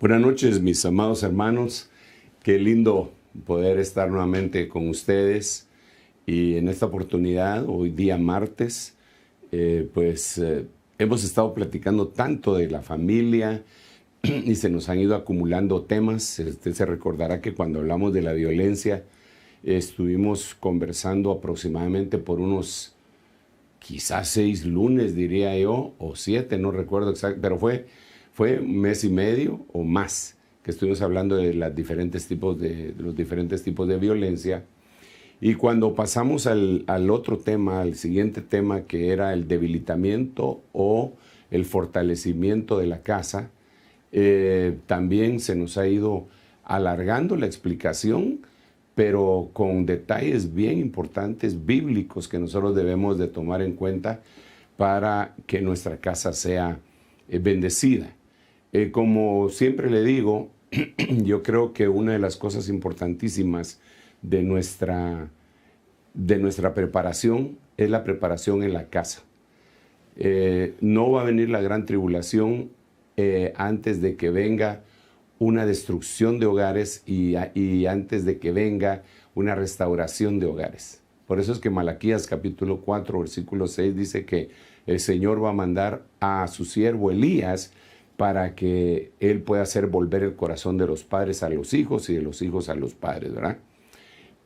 Buenas noches, mis amados hermanos. Qué lindo poder estar nuevamente con ustedes. Y en esta oportunidad, hoy día martes, hemos estado platicando tanto de la familia y se nos han ido acumulando temas. Usted se recordará que cuando hablamos de la violencia, estuvimos conversando aproximadamente por unos, quizás 6 lunes, diría yo, o 7, no recuerdo exacto, pero fue un mes y medio o más que estuvimos hablando de los diferentes tipos de violencia. Y cuando pasamos al otro tema, al siguiente tema, que era el debilitamiento o el fortalecimiento de la casa, también se nos ha ido alargando la explicación, pero con detalles bien importantes, bíblicos, que nosotros debemos de tomar en cuenta para que nuestra casa sea bendecida. Como siempre le digo, yo creo que una de las cosas importantísimas de nuestra preparación es la preparación en la casa. No va a venir la gran tribulación antes de que venga una destrucción de hogares y antes de que venga una restauración de hogares. Por eso es que Malaquías capítulo 4, versículo 6 dice que el Señor va a mandar a su siervo Elías para que él pueda hacer volver el corazón de los padres a los hijos y de los hijos a los padres, ¿verdad?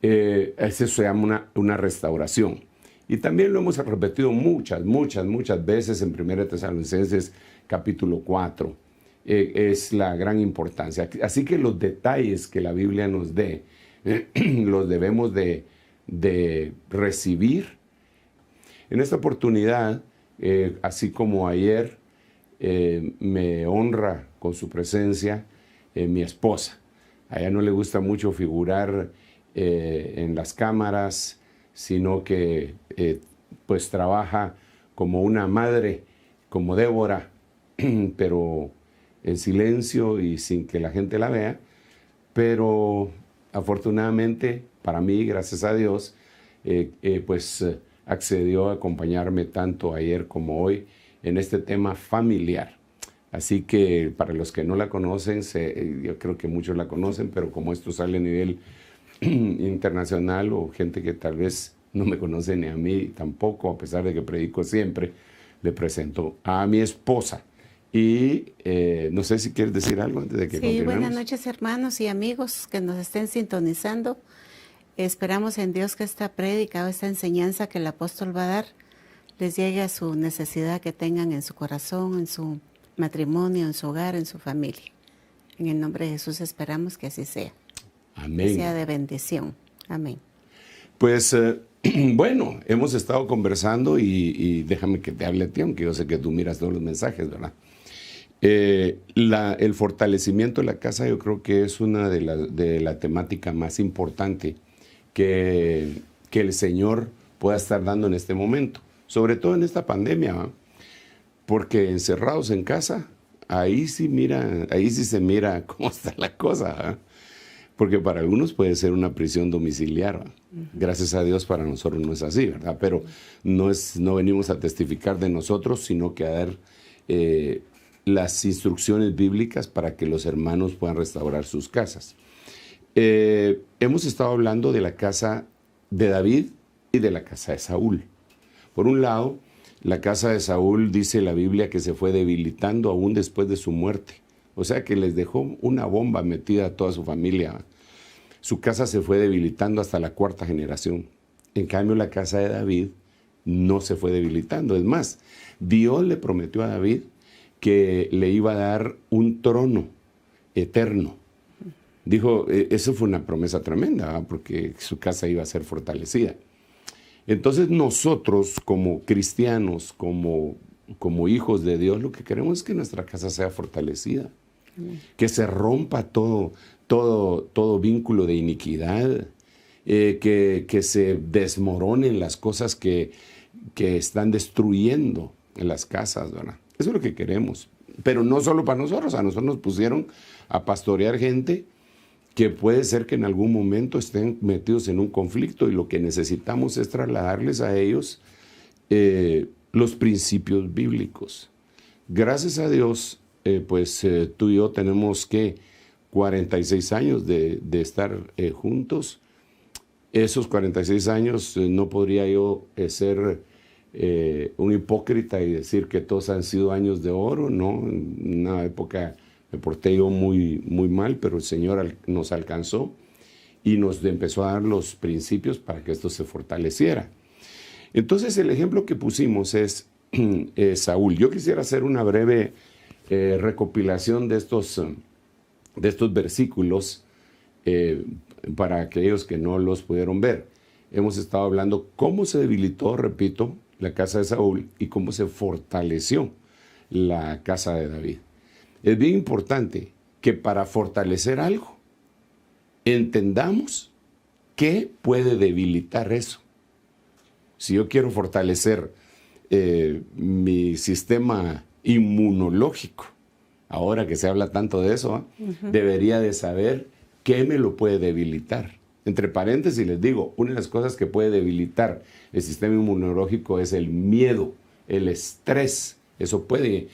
Eso se llama una restauración. Y también lo hemos repetido muchas veces en 1 Tesalonicenses capítulo 4. Es la gran importancia. Así que los detalles que la Biblia nos dé, los debemos de recibir. En esta oportunidad, así como ayer, me honra con su presencia mi esposa. A ella no le gusta mucho figurar en las cámaras, sino que pues trabaja como una madre, como Débora, pero en silencio y sin que la gente la vea. Pero afortunadamente para mí, gracias a Dios, accedió a acompañarme tanto ayer como hoy en este tema familiar. Así que para los que no la conocen, yo creo que muchos la conocen, pero como esto sale a nivel internacional o gente que tal vez no me conoce ni a mí tampoco, a pesar de que predico siempre, le presento a mi esposa. Y no sé si quieres decir algo antes de que continuemos. Sí, buenas noches, hermanos y amigos que nos estén sintonizando. Esperamos en Dios que esta prédica o esta enseñanza que el apóstol va a dar les llegue a su necesidad que tengan en su corazón, en su matrimonio, en su hogar, en su familia. En el nombre de Jesús esperamos que así sea. Amén. Que sea de bendición. Amén. Pues bueno, hemos estado conversando y déjame que te hable a ti, aunque yo sé que tú miras todos los mensajes, ¿verdad? El fortalecimiento de la casa yo creo que es una de la temática más importante que el Señor pueda estar dando en este momento. Sobre todo en esta pandemia, ¿va? Porque encerrados en casa, ahí sí se mira cómo está la cosa, ¿va? Porque para algunos puede ser una prisión domiciliar, ¿va? Gracias a Dios para nosotros no es así, ¿verdad? Pero no venimos a testificar de nosotros, sino que a dar las instrucciones bíblicas para que los hermanos puedan restaurar sus casas. Hemos estado hablando de la casa de David y de la casa de Saúl. Por un lado, la casa de Saúl dice la Biblia que se fue debilitando aún después de su muerte. O sea que les dejó una bomba metida a toda su familia. Su casa se fue debilitando hasta la 4ª generación. En cambio, la casa de David no se fue debilitando. Es más, Dios le prometió a David que le iba a dar un trono eterno. Dijo, eso fue una promesa tremenda, ¿verdad? Porque su casa iba a ser fortalecida. Entonces nosotros como cristianos, como hijos de Dios, lo que queremos es que nuestra casa sea fortalecida, que se rompa todo vínculo de iniquidad, que se desmoronen las cosas que están destruyendo en las casas, ¿verdad? Eso es lo que queremos, pero no solo para nosotros. A nosotros nos pusieron a pastorear gente que puede ser que en algún momento estén metidos en un conflicto y lo que necesitamos es trasladarles a ellos los principios bíblicos. Gracias a Dios, tú y yo tenemos que 46 años de estar juntos. Esos 46 años no podría yo ser un hipócrita y decir que todos han sido años de oro, ¿no? En una época me porté yo muy, muy mal, pero el Señor nos alcanzó y nos empezó a dar los principios para que esto se fortaleciera. Entonces el ejemplo que pusimos es Saúl. Yo quisiera hacer una breve recopilación de estos versículos para aquellos que no los pudieron ver. Hemos estado hablando cómo se debilitó, repito, la casa de Saúl y cómo se fortaleció la casa de David. Es bien importante que para fortalecer algo entendamos qué puede debilitar eso. Si yo quiero fortalecer mi sistema inmunológico, ahora que se habla tanto de eso, debería de saber qué me lo puede debilitar. Entre paréntesis les digo, una de las cosas que puede debilitar el sistema inmunológico es el miedo, el estrés. Eso puede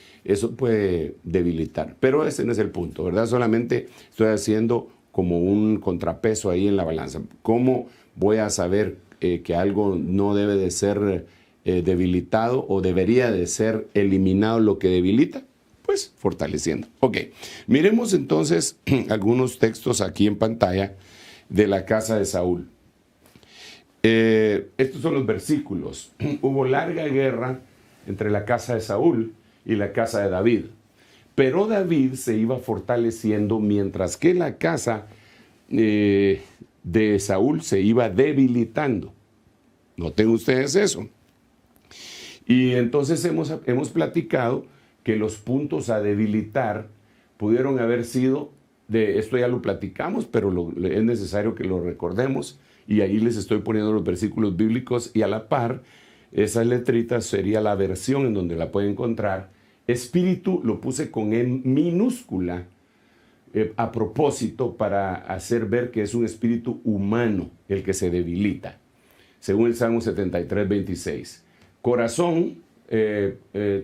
debilitar. Pero ese no es el punto, ¿verdad? Solamente estoy haciendo como un contrapeso ahí en la balanza. ¿Cómo voy a saber que algo no debe de ser debilitado o debería de ser eliminado lo que debilita? Pues fortaleciendo. Ok, miremos entonces algunos textos aquí en pantalla de la casa de Saúl. Estos son los versículos. Hubo larga guerra entre la casa de Saúl y la casa de David. Pero David se iba fortaleciendo mientras que la casa de Saúl se iba debilitando. Noten ustedes eso. Y entonces hemos platicado que los puntos a debilitar pudieron haber sido, esto ya lo platicamos, pero es necesario que lo recordemos, y ahí les estoy poniendo los versículos bíblicos y a la par, esas letritas sería la versión en donde la pueden encontrar. Espíritu lo puse con E minúscula a propósito para hacer ver que es un espíritu humano el que se debilita, según el Salmo 73, 26. Corazón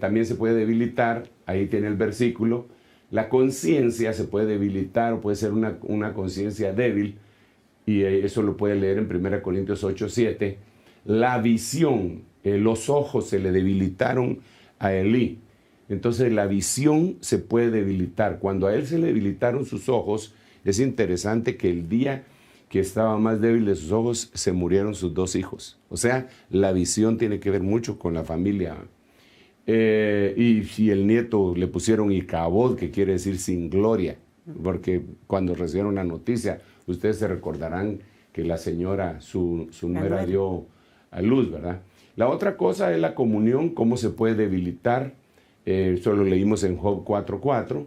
también se puede debilitar, ahí tiene el versículo. La conciencia se puede debilitar o puede ser una conciencia débil, y eso lo puede leer en 1 Corintios 8, 7. La visión, los ojos se le debilitaron a Elí. Entonces la visión se puede debilitar. Cuando a él se le debilitaron sus ojos, es interesante que el día que estaba más débil de sus ojos, se murieron sus 2 hijos. O sea, la visión tiene que ver mucho con la familia. Y si el nieto le pusieron Icabod, que quiere decir sin gloria, porque cuando recibieron la noticia, ustedes se recordarán que la señora, su nuera, dio a luz, ¿verdad? La otra cosa es la comunión, cómo se puede debilitar. Eso lo leímos en Job 4:4.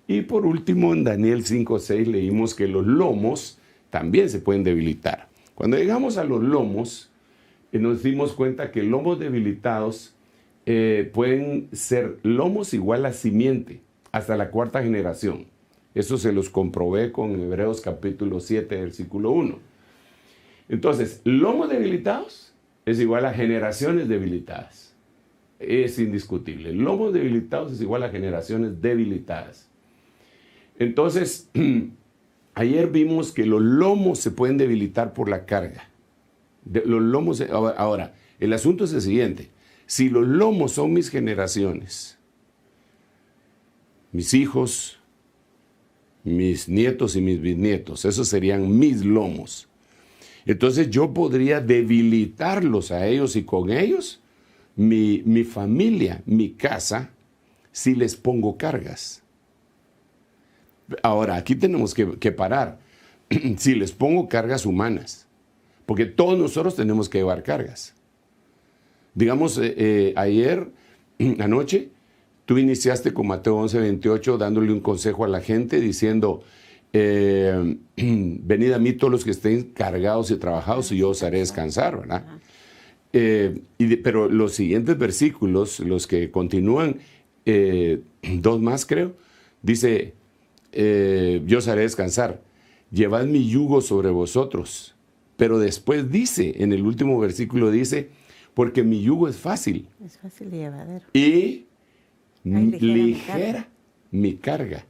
Y por último, en Daniel 5:6 leímos que los lomos también se pueden debilitar. Cuando llegamos a los lomos, nos dimos cuenta que lomos debilitados pueden ser lomos igual a simiente, hasta la 4ª generación. Eso se los comprobé con Hebreos capítulo 7, versículo 1. Entonces, lomos debilitados es igual a generaciones debilitadas. Es indiscutible. Lomos debilitados es igual a generaciones debilitadas. Entonces, ayer vimos que los lomos se pueden debilitar por la carga. Los lomos, ahora, el asunto es el siguiente. Si los lomos son mis generaciones, mis hijos, mis nietos y mis bisnietos, esos serían mis lomos. Entonces yo podría debilitarlos a ellos y con ellos mi familia, mi casa, si les pongo cargas. Ahora, aquí tenemos que parar. Si les pongo cargas humanas, porque todos nosotros tenemos que llevar cargas. Digamos, anoche, tú iniciaste con Mateo 11:28 dándole un consejo a la gente diciendo, venid a mí todos los que estén cargados y trabajados y yo os haré descansar, ¿verdad? Pero los siguientes versículos, los que continúan, 2 más creo, dice, yo os haré descansar, llevad mi yugo sobre vosotros. Pero después dice, en el último versículo dice, porque mi yugo es fácil. Es fácil y llevadero. Y ligera mi carga.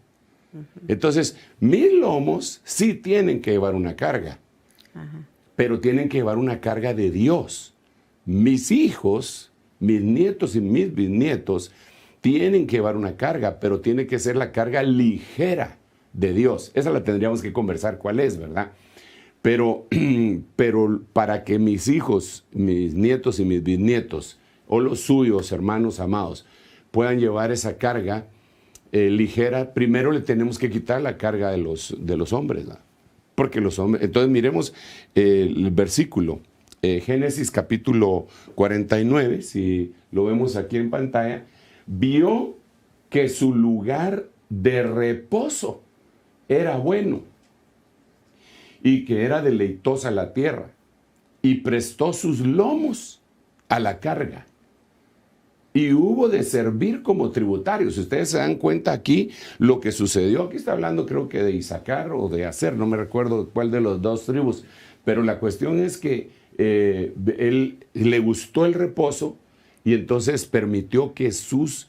Entonces, mis lomos sí tienen que llevar una carga, pero tienen que llevar una carga de Dios. Mis hijos, mis nietos y mis bisnietos tienen que llevar una carga, pero tiene que ser la carga ligera de Dios. Esa la tendríamos que conversar cuál es, ¿verdad? Pero para que mis hijos, mis nietos y mis bisnietos, o los suyos, hermanos amados, puedan llevar esa carga ligera, primero le tenemos que quitar la carga de los hombres, ¿no? Porque los hombres... Entonces miremos el versículo, Génesis capítulo 49, si lo vemos aquí en pantalla, vio que su lugar de reposo era bueno y que era deleitosa la tierra, y prestó sus lomos a la carga, y hubo de servir como tributarios. Si ustedes se dan cuenta aquí lo que sucedió, aquí está hablando creo que de Isaacar o de Aser, no me recuerdo cuál de los dos tribus, pero la cuestión es que él le gustó el reposo y entonces permitió que sus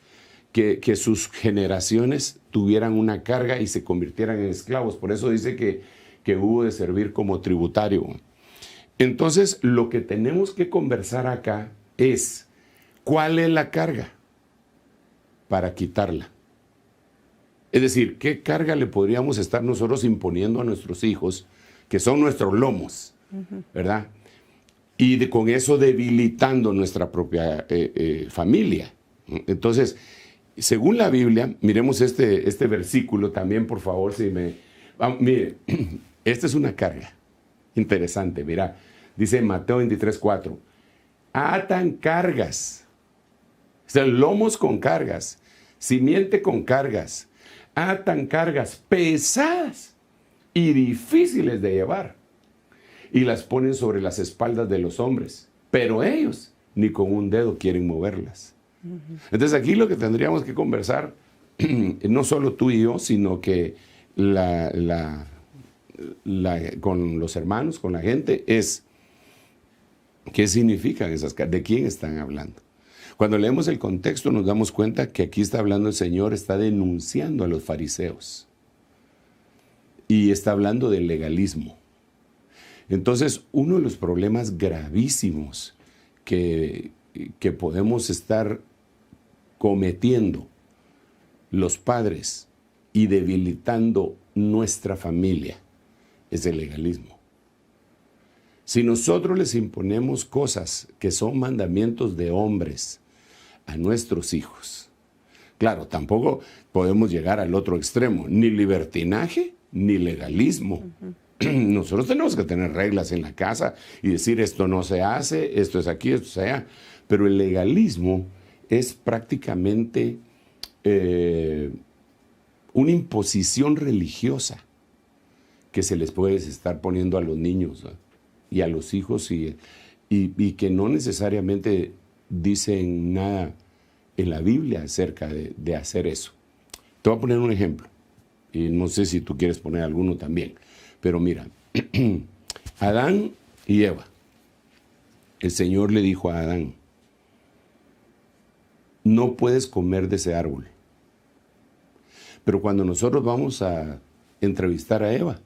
generaciones tuvieran una carga y se convirtieran en esclavos. Por eso dice que hubo de servir como tributario. Entonces, lo que tenemos que conversar acá es, ¿cuál es la carga para quitarla? Es decir, ¿qué carga le podríamos estar nosotros imponiendo a nuestros hijos, que son nuestros lomos, ¿verdad? Y con eso debilitando nuestra propia familia. Entonces, según la Biblia, miremos este versículo también, por favor, mire, esta es una carga interesante, mira, dice Mateo 23:4, atan cargas, o sea, lomos con cargas, simiente con cargas, atan cargas pesadas y difíciles de llevar, y las ponen sobre las espaldas de los hombres, pero ellos ni con un dedo quieren moverlas. Entonces aquí lo que tendríamos que conversar, no solo tú y yo, sino que con los hermanos, con la gente, es qué significan esas cargas, de quién están hablando. Cuando leemos el contexto nos damos cuenta que aquí está hablando el Señor, está denunciando a los fariseos y está hablando del legalismo. Entonces, uno de los problemas gravísimos que podemos estar cometiendo los padres y debilitando nuestra familia es el legalismo. Si nosotros les imponemos cosas que son mandamientos de hombres a nuestros hijos, claro, tampoco podemos llegar al otro extremo, ni libertinaje ni legalismo. Nosotros tenemos que tener reglas en la casa y decir esto no se hace, esto es aquí, esto es allá. Pero el legalismo es prácticamente una imposición religiosa que se les puede estar poniendo a los niños, ¿no? Y a los hijos y que no necesariamente dicen nada en la Biblia acerca de hacer eso. Te voy a poner un ejemplo y no sé si tú quieres poner alguno también. Pero mira, Adán y Eva, el Señor le dijo a Adán, no puedes comer de ese árbol. Pero cuando nosotros vamos a entrevistar a Eva,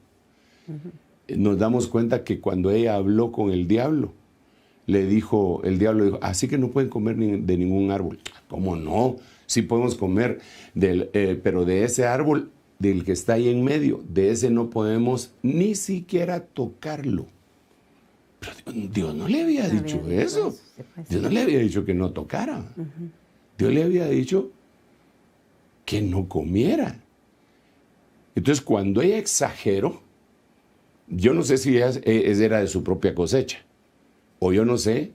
nos damos cuenta que cuando ella habló con el diablo, el diablo dijo, así que no pueden comer de ningún árbol. ¿Cómo no? Sí podemos comer, pero de ese árbol, del que está ahí en medio, de ese no podemos ni siquiera tocarlo. Pero Dios no le había dicho eso. Dios no le había dicho que no tocara. Dios le había dicho que no comiera. Entonces, cuando ella exageró, yo no sé si era de su propia cosecha, o yo no sé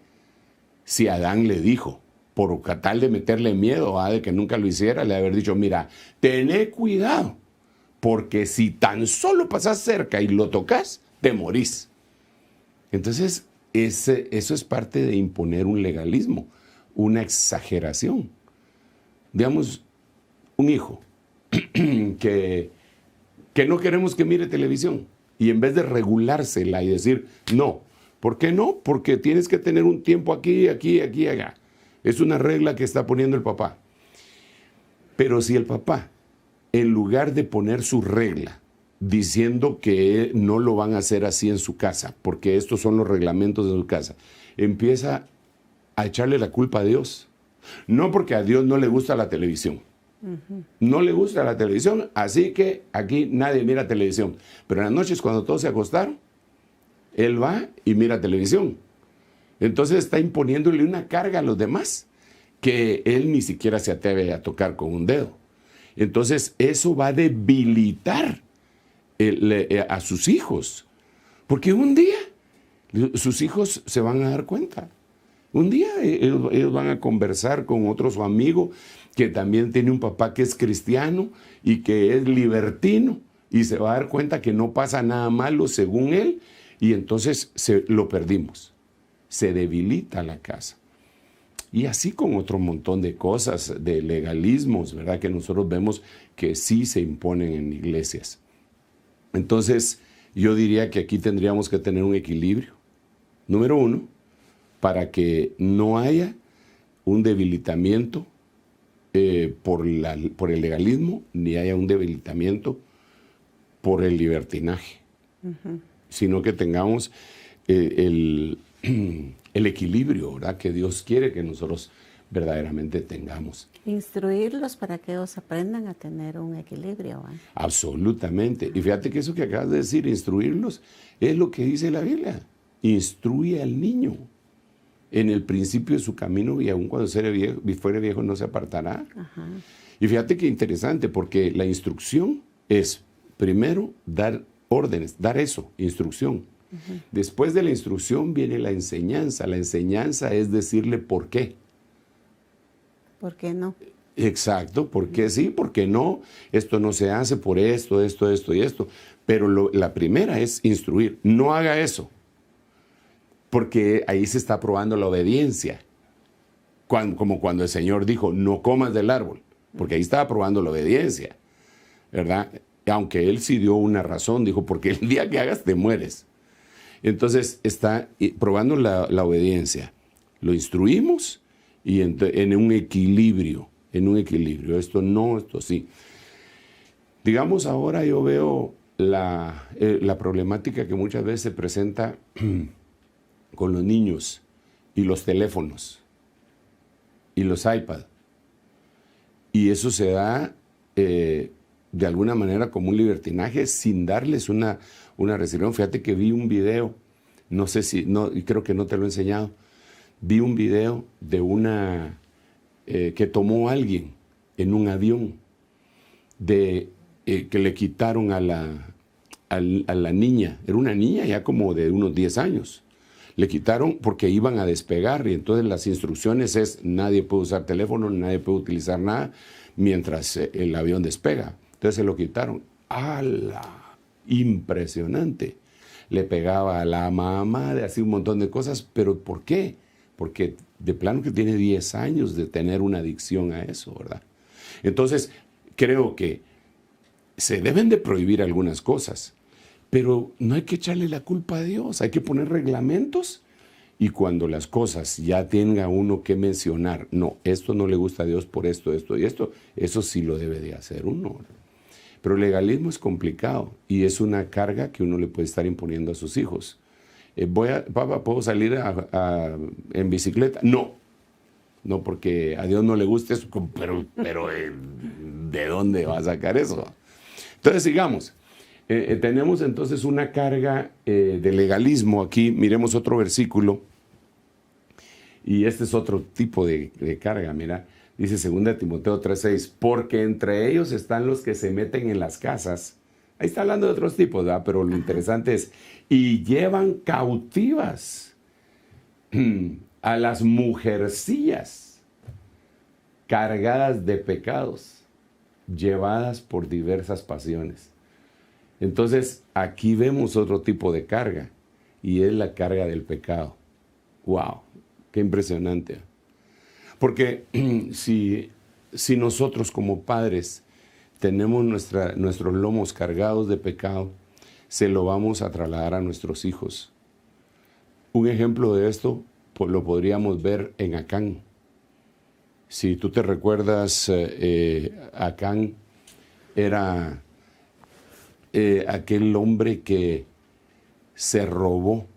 si Adán le dijo, por tal de meterle miedo, de que nunca lo hiciera, le haber dicho, mira, tené cuidado, porque si tan solo pasas cerca y lo tocas, te morís. Entonces, eso es parte de imponer un legalismo, una exageración. Digamos, un hijo que no queremos que mire televisión y en vez de regulársela y decir, no, ¿por qué no? Porque tienes que tener un tiempo aquí, aquí, aquí, allá. Es una regla que está poniendo el papá. Pero si el papá en lugar de poner su regla, diciendo que no lo van a hacer así en su casa, porque estos son los reglamentos de su casa, empieza a echarle la culpa a Dios. No porque a Dios no le gusta la televisión. No le gusta la televisión, así que aquí nadie mira televisión. Pero en las noches cuando todos se acostaron, él va y mira televisión. Entonces está imponiéndole una carga a los demás que él ni siquiera se atreve a tocar con un dedo. Entonces eso va a debilitar a sus hijos. Porque un día sus hijos se van a dar cuenta. Un día ellos van a conversar con otro su amigo que también tiene un papá que es cristiano y que es libertino y se va a dar cuenta que no pasa nada malo según él y entonces lo perdimos. Se debilita la casa. Y así con otro montón de cosas, de legalismos, ¿verdad? Que nosotros vemos que sí se imponen en iglesias. Entonces, yo diría que aquí tendríamos que tener un equilibrio. Número uno, para que no haya un debilitamiento por el legalismo, ni haya un debilitamiento por el libertinaje, sino que tengamos el equilibrio, ¿verdad? Que Dios quiere que nosotros verdaderamente tengamos. Instruirlos para que ellos aprendan a tener un equilibrio. Absolutamente. Y fíjate que eso que acabas de decir, instruirlos, es lo que dice la Biblia. Instruye al niño en el principio de su camino y aun cuando fuere viejo no se apartará. Ajá. Y fíjate que interesante, porque la instrucción es primero dar órdenes, dar eso, instrucción. Uh-huh. Después de la instrucción viene la enseñanza. La enseñanza es decirle por qué. ¿Por qué no? Exacto, ¿por qué sí? ¿Por qué no? Esto no se hace por esto y esto. Pero la primera es instruir. No haga eso. Porque ahí se está probando la obediencia. Como cuando el Señor dijo, no comas del árbol. Porque ahí estaba probando la obediencia. ¿Verdad? Aunque Él sí dio una razón. Dijo, porque el día que hagas te mueres. Entonces está probando la obediencia. Lo instruimos y en un equilibrio. En un equilibrio. Esto no, esto sí. Digamos, ahora yo veo la problemática que muchas veces se presenta con los niños y los teléfonos y los iPad. Y eso se da de alguna manera como un libertinaje sin darles una restricción. Fíjate que vi un video, no sé si, no, creo que no te lo he enseñado, vi un video de una que tomó alguien en un avión, que le quitaron a la niña, era una niña ya como de unos 10 años, le quitaron porque iban a despegar y entonces las instrucciones es nadie puede usar teléfono, nadie puede utilizar nada mientras el avión despega. Entonces se lo quitaron. ¡Hala! Impresionante. Le pegaba a la mamá, así un montón de cosas, pero ¿por qué? Porque de plano que tiene 10 años de tener una adicción a eso, ¿verdad? Entonces creo que se deben de prohibir algunas cosas, pero no hay que echarle la culpa a Dios, hay que poner reglamentos y cuando las cosas ya tenga uno que mencionar, no, esto no le gusta a Dios por esto, esto y esto, eso sí lo debe de hacer uno. Pero el legalismo es complicado y es una carga que uno le puede estar imponiendo a sus hijos. Papá, ¿puedo salir en bicicleta? No, porque a Dios no le gusta eso, pero ¿de dónde va a sacar eso? Entonces, sigamos. Tenemos entonces una carga de legalismo aquí. Miremos otro versículo. Y este es otro tipo de carga, mira. Dice 2 Timoteo 3:6, porque entre ellos están los que se meten en las casas. Ahí está hablando de otros tipos, ¿verdad? Pero lo interesante es, y llevan cautivas a las mujercillas cargadas de pecados, llevadas por diversas pasiones. Entonces, aquí vemos otro tipo de carga, y es la carga del pecado. ¡Wow! ¡Qué impresionante! Porque si nosotros como padres tenemos nuestros lomos cargados de pecado, se lo vamos a trasladar a nuestros hijos. Un ejemplo de esto pues, lo podríamos ver en Acán. Si tú te recuerdas, Acán era aquel hombre que se robó,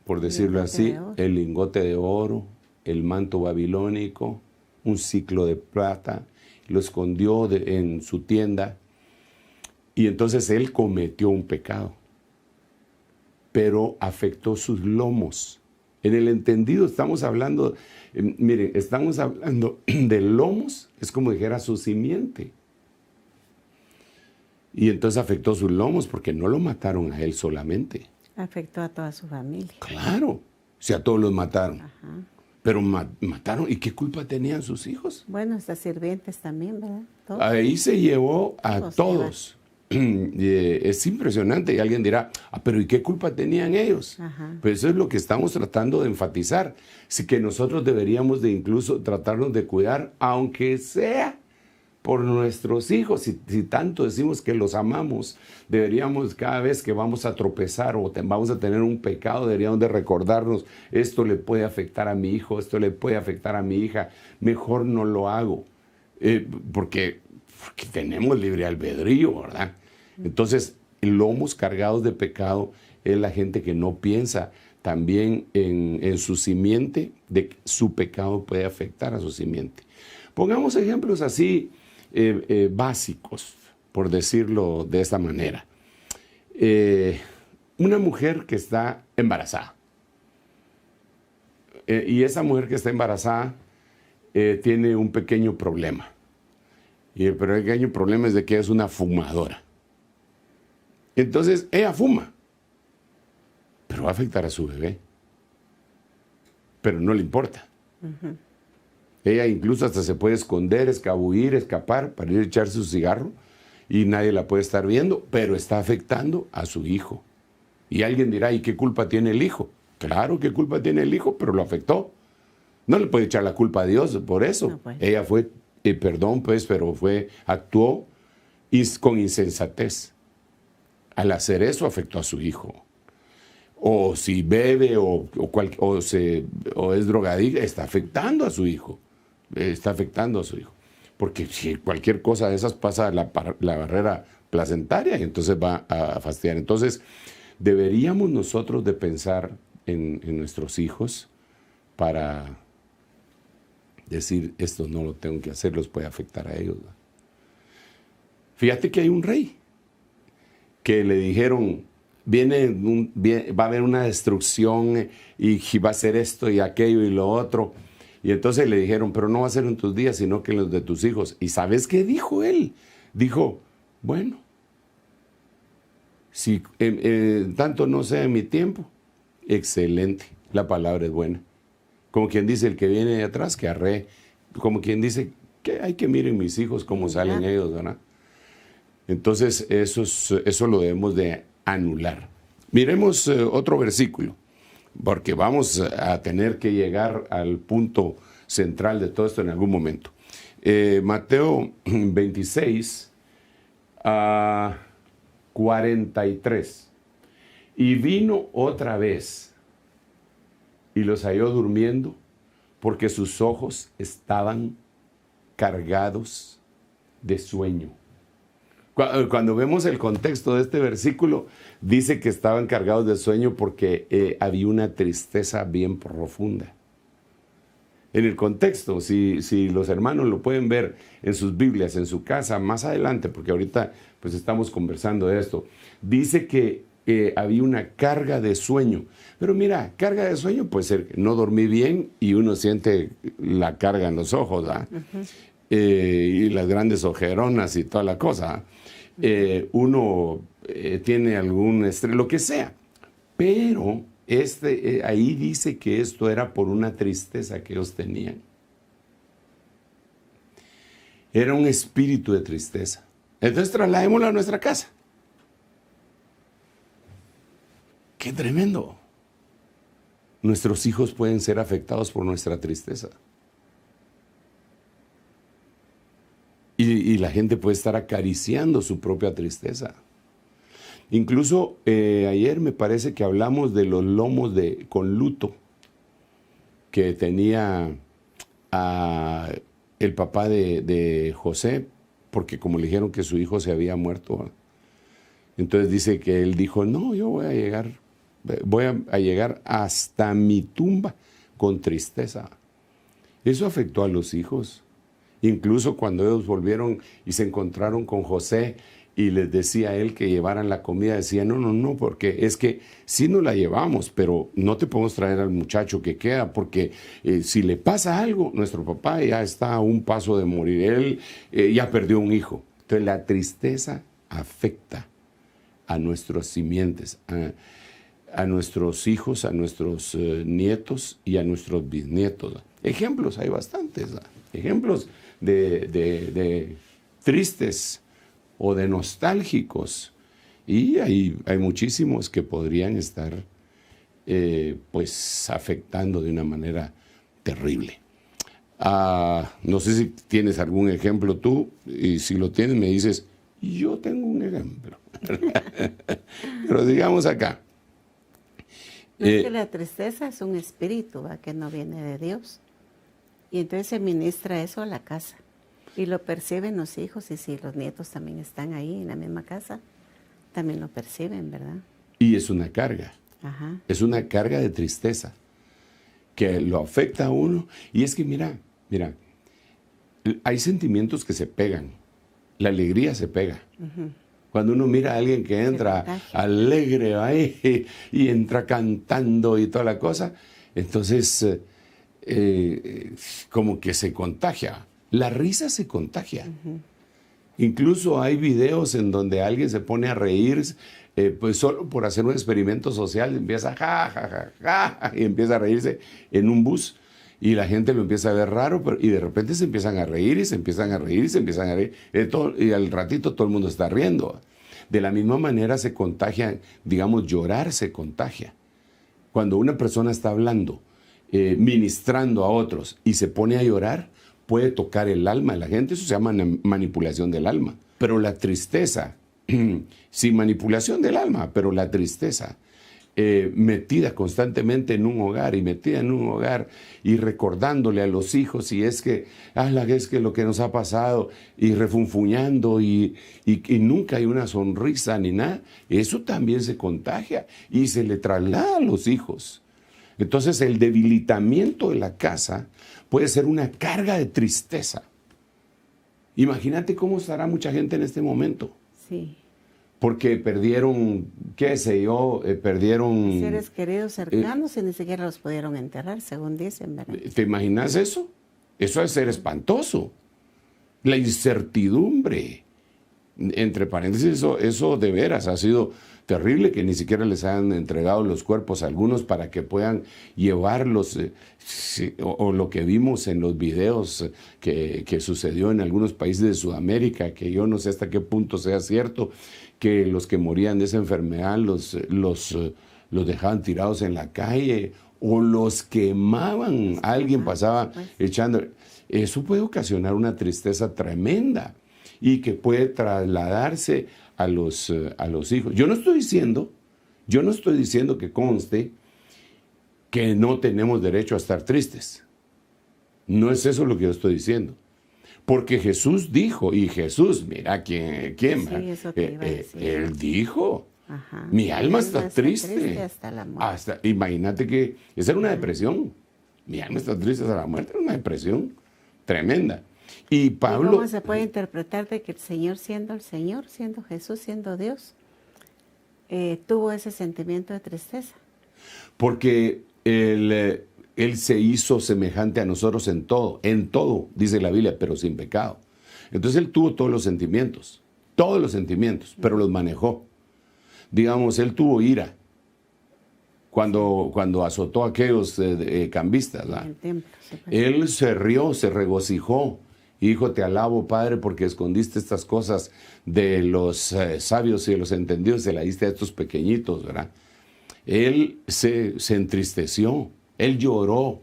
por decirlo así, el lingote de oro, el manto babilónico, un ciclo de plata, lo escondió en su tienda, y entonces él cometió un pecado, pero afectó sus lomos. En el entendido estamos hablando, miren, estamos hablando de lomos, es como dijera su simiente. Y entonces afectó sus lomos porque no lo mataron a él solamente. Afectó a toda su familia. Claro, si a todos los mataron. Ajá. Pero mataron, ¿y qué culpa tenían sus hijos? Bueno, estas sirvientes también, ¿verdad? ¿Todos? Ahí se llevó a todos. Es impresionante, y alguien dirá, pero ¿y qué culpa tenían ellos? Ajá. Pues eso es lo que estamos tratando de enfatizar, sí que nosotros deberíamos de incluso tratarnos de cuidar, aunque sea por nuestros hijos. Si tanto decimos que los amamos, deberíamos cada vez que vamos a tropezar o vamos a tener un pecado, deberíamos de recordarnos, esto le puede afectar a mi hijo, esto le puede afectar a mi hija, mejor no lo hago, porque tenemos libre albedrío, ¿verdad? Entonces, lomos cargados de pecado es la gente que no piensa también en su simiente, de que su pecado puede afectar a su simiente. Pongamos ejemplos así básicos, por decirlo de esta manera. Una mujer que está embarazada. Y esa mujer que está embarazada tiene un pequeño problema. Y el pequeño problema es de que es una fumadora. Entonces, ella fuma, pero va a afectar a su bebé. Pero no le importa. Uh-huh. Ella incluso hasta se puede esconder, escabullir, escapar para ir a echarse su cigarro y nadie la puede estar viendo, pero está afectando a su hijo. Y alguien dirá, ¿y qué culpa tiene el hijo? Claro, ¿qué culpa tiene el hijo? Pero lo afectó. No le puede echar la culpa a Dios por eso. No, pues. Ella fue, pero actuó con insensatez. Al hacer eso afectó a su hijo. O si bebe o es drogadicto, está afectando a su hijo. Está afectando a su hijo. Porque si cualquier cosa de esas pasa la barrera placentaria y entonces va a fastidiar. Entonces, deberíamos nosotros de pensar en nuestros hijos para decir, esto no lo tengo que hacer, los puede afectar a ellos. Fíjate que hay un rey que le dijeron, va a haber una destrucción y va a ser esto y aquello y lo otro. Y entonces le dijeron, pero no va a ser en tus días, sino que en los de tus hijos. ¿Y sabes qué dijo él? Dijo, bueno, si tanto no sea en mi tiempo, excelente, la palabra es buena. Como quien dice, el que viene de atrás, que arree. Como quien dice, que hay que miren mis hijos cómo salen ellos, ¿verdad? Entonces, eso lo debemos de anular. Miremos otro versículo, porque vamos a tener que llegar al punto central de todo esto en algún momento. Mateo 26, 43. Y vino otra vez y los halló durmiendo porque sus ojos estaban cargados de sueño. Cuando vemos el contexto de este versículo, dice que estaban cargados de sueño porque había una tristeza bien profunda. En el contexto, si los hermanos lo pueden ver en sus Biblias, en su casa, más adelante, porque ahorita pues estamos conversando de esto, dice que había una carga de sueño. Pero mira, carga de sueño puede ser que no dormí bien y uno siente la carga en los ojos, ¿verdad? Uh-huh. Y las grandes ojeronas y toda la cosa. Uno tiene algún estrés, lo que sea. Pero ahí dice que esto era por una tristeza que ellos tenían. Era un espíritu de tristeza. Entonces trasladémoslo a nuestra casa. ¡Qué tremendo! Nuestros hijos pueden ser afectados por nuestra tristeza. Y la gente puede estar acariciando su propia tristeza. Incluso ayer me parece que hablamos de los lomos con luto que tenía el papá de José, porque como le dijeron que su hijo se había muerto, entonces dice que él dijo, no, yo voy a llegar hasta mi tumba con tristeza. Eso afectó a los hijos. Incluso cuando ellos volvieron y se encontraron con José y les decía a él que llevaran la comida, decía, no, porque es que sí nos la llevamos, pero no te podemos traer al muchacho que queda, porque si le pasa algo, nuestro papá ya está a un paso de morir, él ya perdió un hijo. Entonces la tristeza afecta a nuestros simientes, a nuestros hijos, a nuestros nietos y a nuestros bisnietos. Ejemplos hay bastantes, ejemplos de tristes o de nostálgicos, y hay muchísimos que podrían estar pues afectando de una manera terrible. No sé si tienes algún ejemplo tú, y si lo tienes me dices, yo tengo un ejemplo. Pero digamos acá. Es que la tristeza es un espíritu, ¿va? Que no viene de Dios. Y entonces se ministra eso a la casa. Y lo perciben los hijos, y si los nietos también están ahí en la misma casa, también lo perciben, ¿verdad? Y es una carga. Ajá. Es una carga de tristeza que lo afecta a uno. Y es que mira, hay sentimientos que se pegan. La alegría se pega. Uh-huh. Cuando uno mira a alguien que entra alegre ahí y entra cantando y toda la cosa, entonces como que se contagia. La risa se contagia. Uh-huh. Incluso hay videos en donde alguien se pone a reír, pues solo por hacer un experimento social, empieza y empieza a reírse en un bus. Y la gente lo empieza a ver raro, y de repente se empiezan a reír y se empiezan a reír y se empiezan a reír. Y al ratito todo el mundo está riendo. De la misma manera se contagia, digamos, llorar se contagia. Cuando una persona está hablando, ministrando a otros y se pone a llorar, puede tocar el alma de la gente. Eso se llama manipulación del alma. Pero la tristeza, sin manipulación del alma, pero la tristeza, metida constantemente en un hogar y recordándole a los hijos, y es que lo que nos ha pasado, y refunfuñando y nunca hay una sonrisa ni nada, eso también se contagia y se le traslada a los hijos. Entonces el debilitamiento de la casa puede ser una carga de tristeza. Imagínate cómo estará mucha gente en este momento. Sí. Porque perdieron, qué sé yo, perdieron... seres queridos cercanos y ni siquiera los pudieron enterrar, según dicen, ¿verdad? ¿Te imaginas eso? Eso debe ser espantoso. La incertidumbre. Entre paréntesis, eso de veras ha sido terrible, que ni siquiera les han entregado los cuerpos a algunos para que puedan llevarlos, o lo que vimos en los videos que sucedió en algunos países de Sudamérica, que yo no sé hasta qué punto sea cierto, que los que morían de esa enfermedad los dejaban tirados en la calle o los quemaban. Alguien pasaba echando. Eso puede ocasionar una tristeza tremenda y que puede trasladarse a los hijos. Yo no estoy diciendo que conste que no tenemos derecho a estar tristes. No es eso lo que yo estoy diciendo. Porque Jesús dijo, y Jesús, mira quién sí, eso te iba a decir. Él dijo, ajá, mi alma está triste hasta la muerte. Imagínate que esa era una depresión. Mi alma está triste hasta la muerte, era una depresión tremenda. Y Pablo... ¿Y cómo se puede interpretar de que el Señor, siendo Jesús, siendo Dios, tuvo ese sentimiento de tristeza? Porque Él se hizo semejante a nosotros en todo, dice la Biblia, pero sin pecado. Entonces Él tuvo todos los sentimientos, pero los manejó. Digamos, Él tuvo ira cuando azotó a aquellos cambistas. Él se rió, se regocijó. Hijo, te alabo, Padre, porque escondiste estas cosas de los sabios y de los entendidos, se la diste a estos pequeñitos, ¿verdad? Él se entristeció, él lloró,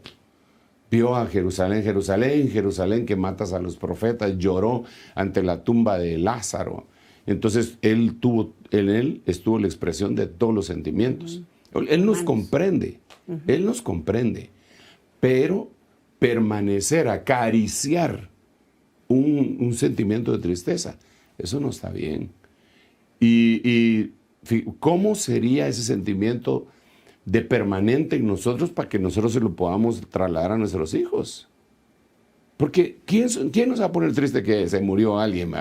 vio a Jerusalén, que matas a los profetas, lloró ante la tumba de Lázaro. Entonces, en él estuvo la expresión de todos los sentimientos. Él nos comprende, pero permanecer, acariciar un sentimiento de tristeza. Eso no está bien. ¿Cómo sería ese sentimiento de permanente en nosotros para que nosotros se lo podamos trasladar a nuestros hijos? Porque ¿quién nos va a poner triste que se murió alguien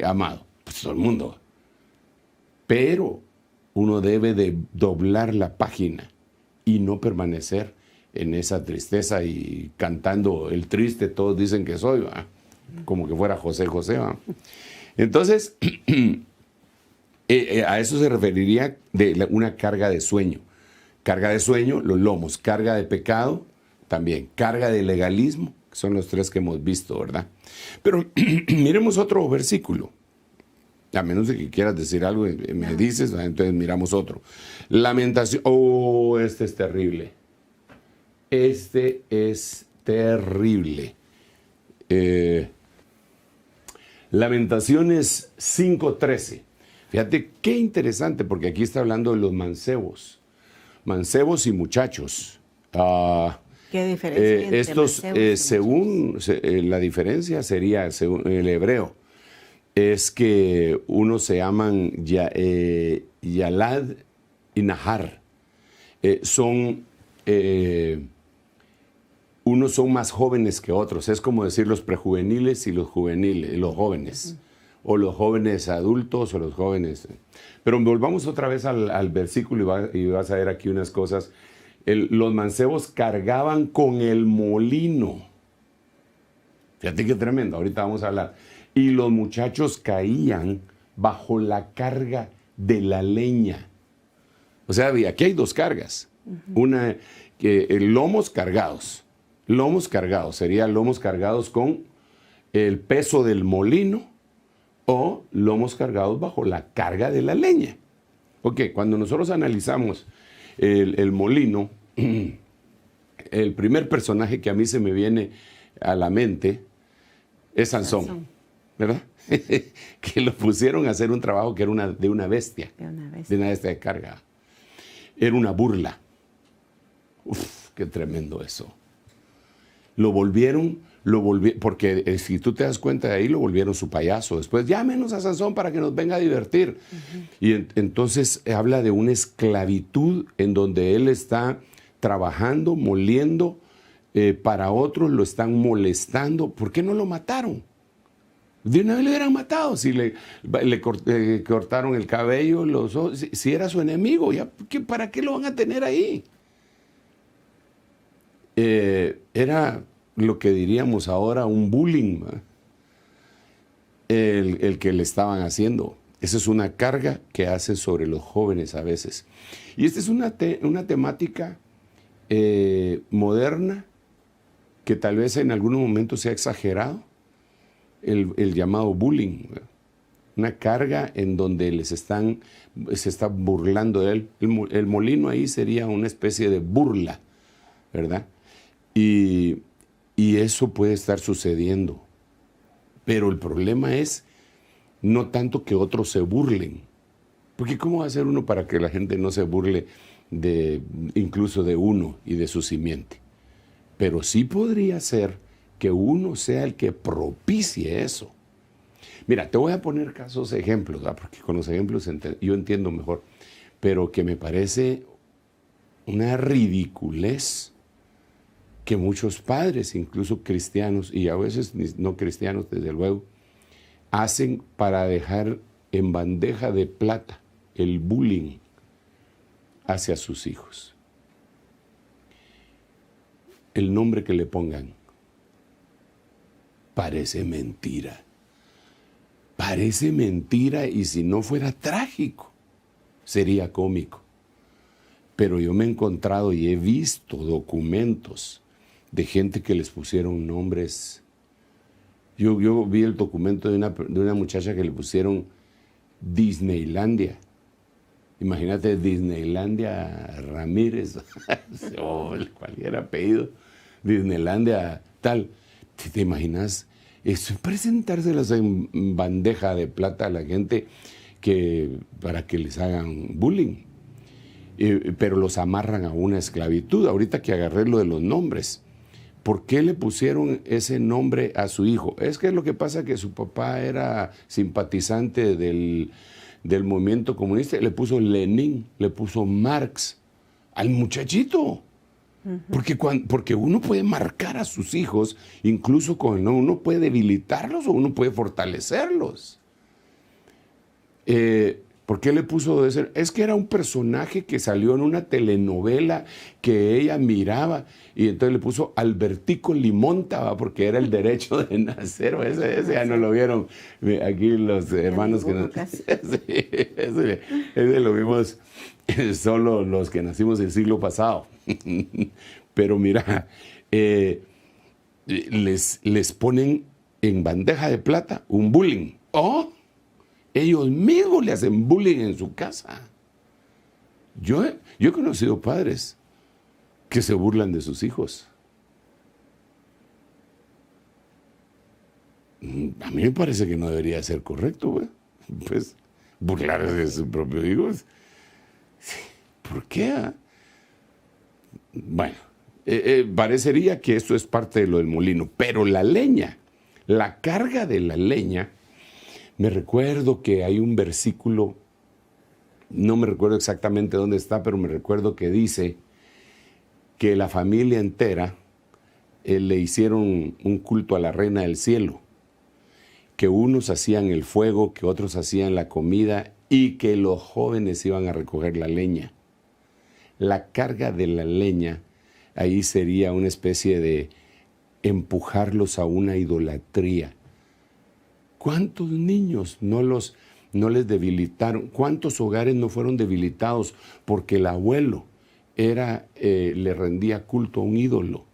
amado? Pues todo el mundo. Pero uno debe de doblar la página y no permanecer en esa tristeza y cantando el triste, todos dicen que soy, ¿va? Como que fuera José José, ¿va? Entonces, a eso se referiría de una carga de sueño. Carga de sueño, los lomos. Carga de pecado, también. Carga de legalismo, que son los tres que hemos visto, ¿verdad? Pero miremos otro versículo. A menos de que quieras decir algo, me dices, entonces miramos otro. Lamentación. Oh, este es terrible. Este es terrible. Lamentaciones 5:13. Fíjate qué interesante, porque aquí está hablando de los mancebos. Mancebos y muchachos. ¿Qué diferencia entre estos, según la diferencia sería, según el hebreo, es que unos se llaman Yalad y Nahar. Unos son más jóvenes que otros. Es como decir los prejuveniles y los juveniles, los jóvenes. O los jóvenes adultos o los jóvenes. Pero volvamos otra vez al versículo y vas a ver aquí unas cosas. Los mancebos cargaban con el molino. Fíjate qué tremendo, ahorita vamos a hablar. Y los muchachos caían bajo la carga de la leña. O sea, aquí hay dos cargas. Una, lomos cargados. Lomos cargados, serían lomos cargados con el peso del molino o lomos cargados bajo la carga de la leña. Ok, cuando nosotros analizamos el molino, el primer personaje que a mí se me viene a la mente es Sansón. ¿Verdad? Que lo pusieron a hacer un trabajo que era de una bestia. De una bestia de carga. Era una burla. Uf, qué tremendo eso. Lo volvieron, porque si tú te das cuenta de ahí, lo volvieron su payaso. Después, llámenos a Sansón para que nos venga a divertir. Y entonces habla de una esclavitud en donde él está trabajando, moliendo, para otros lo están molestando. ¿Por qué no lo mataron? De una vez le hubieran matado. Si le cortaron el cabello, los ojos, si era su enemigo, ¿para qué lo van a tener ahí? Era lo que diríamos ahora un bullying, el que le estaban haciendo. Esa es una carga que hacen sobre los jóvenes a veces. Y esta es una temática moderna que tal vez en algunos momentos se ha exagerado. El llamado bullying, una carga en donde se está burlando de él. El molino ahí sería una especie de burla, ¿verdad? Y eso puede estar sucediendo. Pero el problema es no tanto que otros se burlen. Porque ¿cómo va a hacer uno para que la gente no se burle incluso de uno y de su simiente? Pero sí podría ser que uno sea el que propicie eso. Mira, te voy a poner ejemplos, ¿verdad? Porque con los ejemplos yo entiendo mejor, pero que me parece una ridiculez que muchos padres, incluso cristianos, y a veces no cristianos, desde luego, hacen para dejar en bandeja de plata el bullying hacia sus hijos. El nombre que le pongan parece mentira. Parece mentira, y si no fuera trágico, sería cómico. Pero yo me he encontrado y he visto documentos de gente que les pusieron nombres. Yo vi el documento de una muchacha que le pusieron Disneylandia. Imagínate, Disneylandia Ramírez, o cualquier apellido, Disneylandia tal. ¿Te imaginas? Eso es presentárselas en bandeja de plata a la gente para que les hagan bullying. Pero los amarran a una esclavitud. Ahorita que agarré lo de los nombres, ¿por qué le pusieron ese nombre a su hijo? Es que lo que pasa es que su papá era simpatizante del movimiento comunista, le puso Lenin, le puso Marx al muchachito. Porque uno puede marcar a sus hijos, incluso uno puede debilitarlos o uno puede fortalecerlos. ¿Por qué le puso de ser? Es que era un personaje que salió en una telenovela que ella miraba y entonces le puso Albertico Limonta, porque era el derecho de nacer. Ese ya no lo vieron aquí los hermanos que nos... Sí, ese lo vimos solo los que nacimos el siglo pasado. Pero mira, les ponen en bandeja de plata un bullying. ¡Oh! Ellos mismos le hacen bullying en su casa. Yo he conocido padres que se burlan de sus hijos. A mí me parece que no debería ser correcto, ¿ve? Pues burlarse de sus propios hijos. ¿Por qué? Bueno, parecería que esto es parte de lo del molino, pero la leña, la carga de la leña, me recuerdo que hay un versículo, no me recuerdo exactamente dónde está, pero me recuerdo que dice que la familia entera le hicieron un culto a la reina del cielo, que unos hacían el fuego, que otros hacían la comida y que los jóvenes iban a recoger la leña. La carga de la leña ahí sería una especie de empujarlos a una idolatría. ¿Cuántos niños no les debilitaron? ¿Cuántos hogares no fueron debilitados porque el abuelo le rendía culto a un ídolo?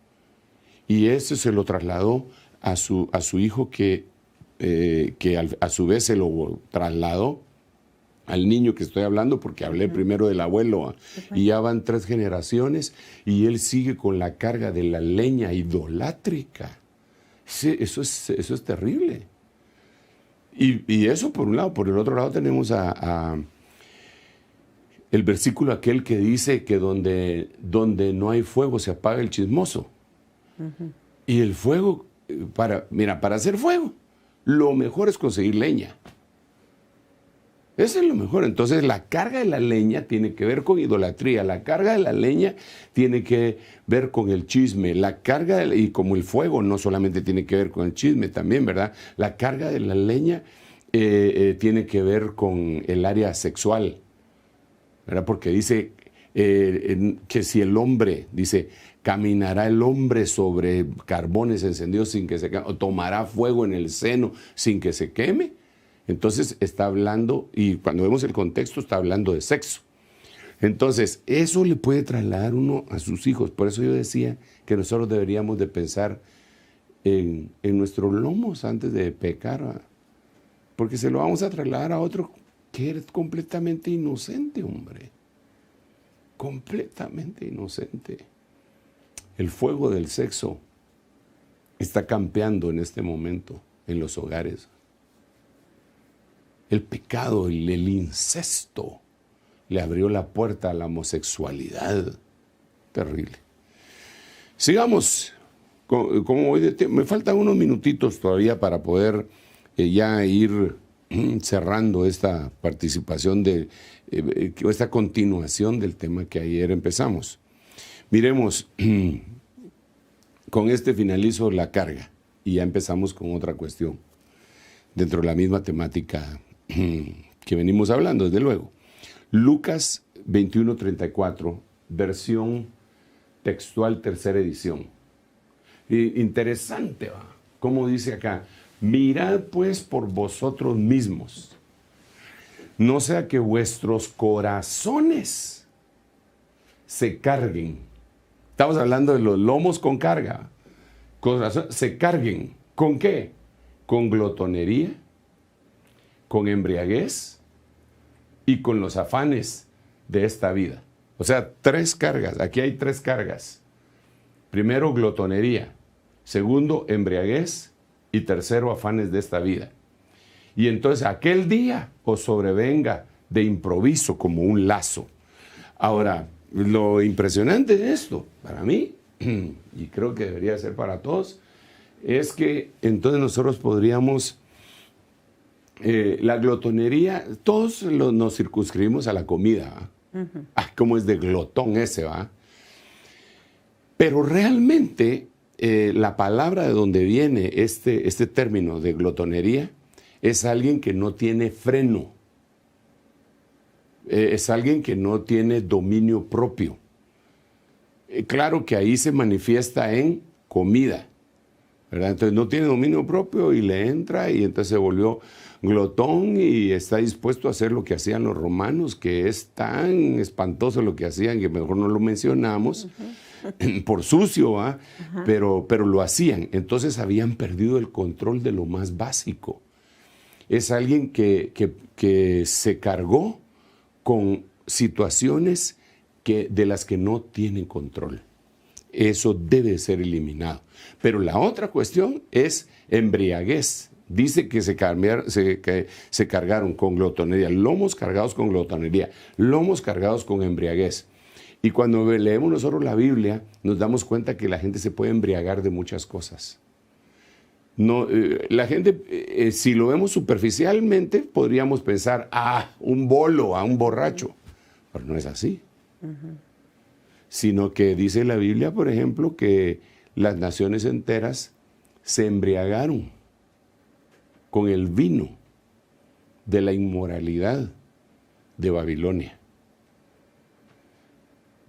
Y ese se lo trasladó a su hijo que a su vez se lo trasladó al niño que estoy hablando, porque hablé primero del abuelo, y ya van 3 generaciones y él sigue con la carga de la leña idolátrica. Eso es terrible. Y eso por un lado. Por el otro lado tenemos el versículo aquel que dice que donde no hay fuego se apaga el chismoso. Y el fuego, para hacer fuego, lo mejor es conseguir leña. Eso es lo mejor. Entonces la carga de la leña tiene que ver con idolatría, la carga de la leña tiene que ver con el chisme, y como el fuego no solamente tiene que ver con el chisme también, ¿verdad? La carga de la leña tiene que ver con el área sexual, ¿verdad? Porque dice que si el hombre, dice, caminará el hombre sobre carbones encendidos sin que se queme, o tomará fuego en el seno sin que se queme. Entonces está hablando, y cuando vemos el contexto, está hablando de sexo. Entonces, eso le puede trasladar uno a sus hijos. Por eso yo decía que nosotros deberíamos de pensar en nuestros lomos antes de pecar, porque se lo vamos a trasladar a otro que es completamente inocente, hombre. Completamente inocente. El fuego del sexo está campeando en este momento en los hogares. El pecado, el incesto, le abrió la puerta a la homosexualidad. Terrible. Sigamos. Como hoy me faltan unos minutitos todavía para poder ya ir cerrando esta participación, esta continuación del tema que ayer empezamos. Miremos, con este finalizo la carga y ya empezamos con otra cuestión dentro de la misma temática que venimos hablando, desde luego. Lucas 21:34, versión textual, 3ª edición. Interesante, ¿va? Como dice acá, mirad pues por vosotros mismos, no sea que vuestros corazones se carguen. Estamos hablando de los lomos con carga. Se carguen. ¿Con qué? Con glotonería, con embriaguez y con los afanes de esta vida. O sea, 3 cargas. Aquí hay 3 cargas. Primero, glotonería. Segundo, embriaguez. Y tercero, afanes de esta vida. Y entonces aquel día os sobrevenga de improviso como un lazo. Ahora, lo impresionante de esto, para mí, y creo que debería ser para todos, es que entonces nosotros podríamos, la glotonería, todos nos circunscribimos a la comida, ¿va? Cómo es de glotón ese, ¿va? Pero realmente la palabra de donde viene este término de glotonería es alguien que no tiene freno, es alguien que no tiene dominio propio. Claro que ahí se manifiesta en comida, ¿verdad? Entonces no tiene dominio propio y le entra y entonces se volvió glotón y está dispuesto a hacer lo que hacían los romanos, que es tan espantoso lo que hacían que mejor no lo mencionamos, por sucio, ¿va? Pero lo hacían. Entonces habían perdido el control de lo más básico. Es alguien que se cargó con situaciones de las que no tienen control. Eso debe ser eliminado. Pero la otra cuestión es embriaguez. Dice que se cargaron con glotonería, lomos cargados con glotonería, lomos cargados con embriaguez. Y cuando leemos nosotros la Biblia, nos damos cuenta que la gente se puede embriagar de muchas cosas. No, la gente, si lo vemos superficialmente, podríamos pensar, un bolo, un borracho. Pero no es así. Sino que dice la Biblia, por ejemplo, que las naciones enteras se embriagaron con el vino de la inmoralidad de Babilonia.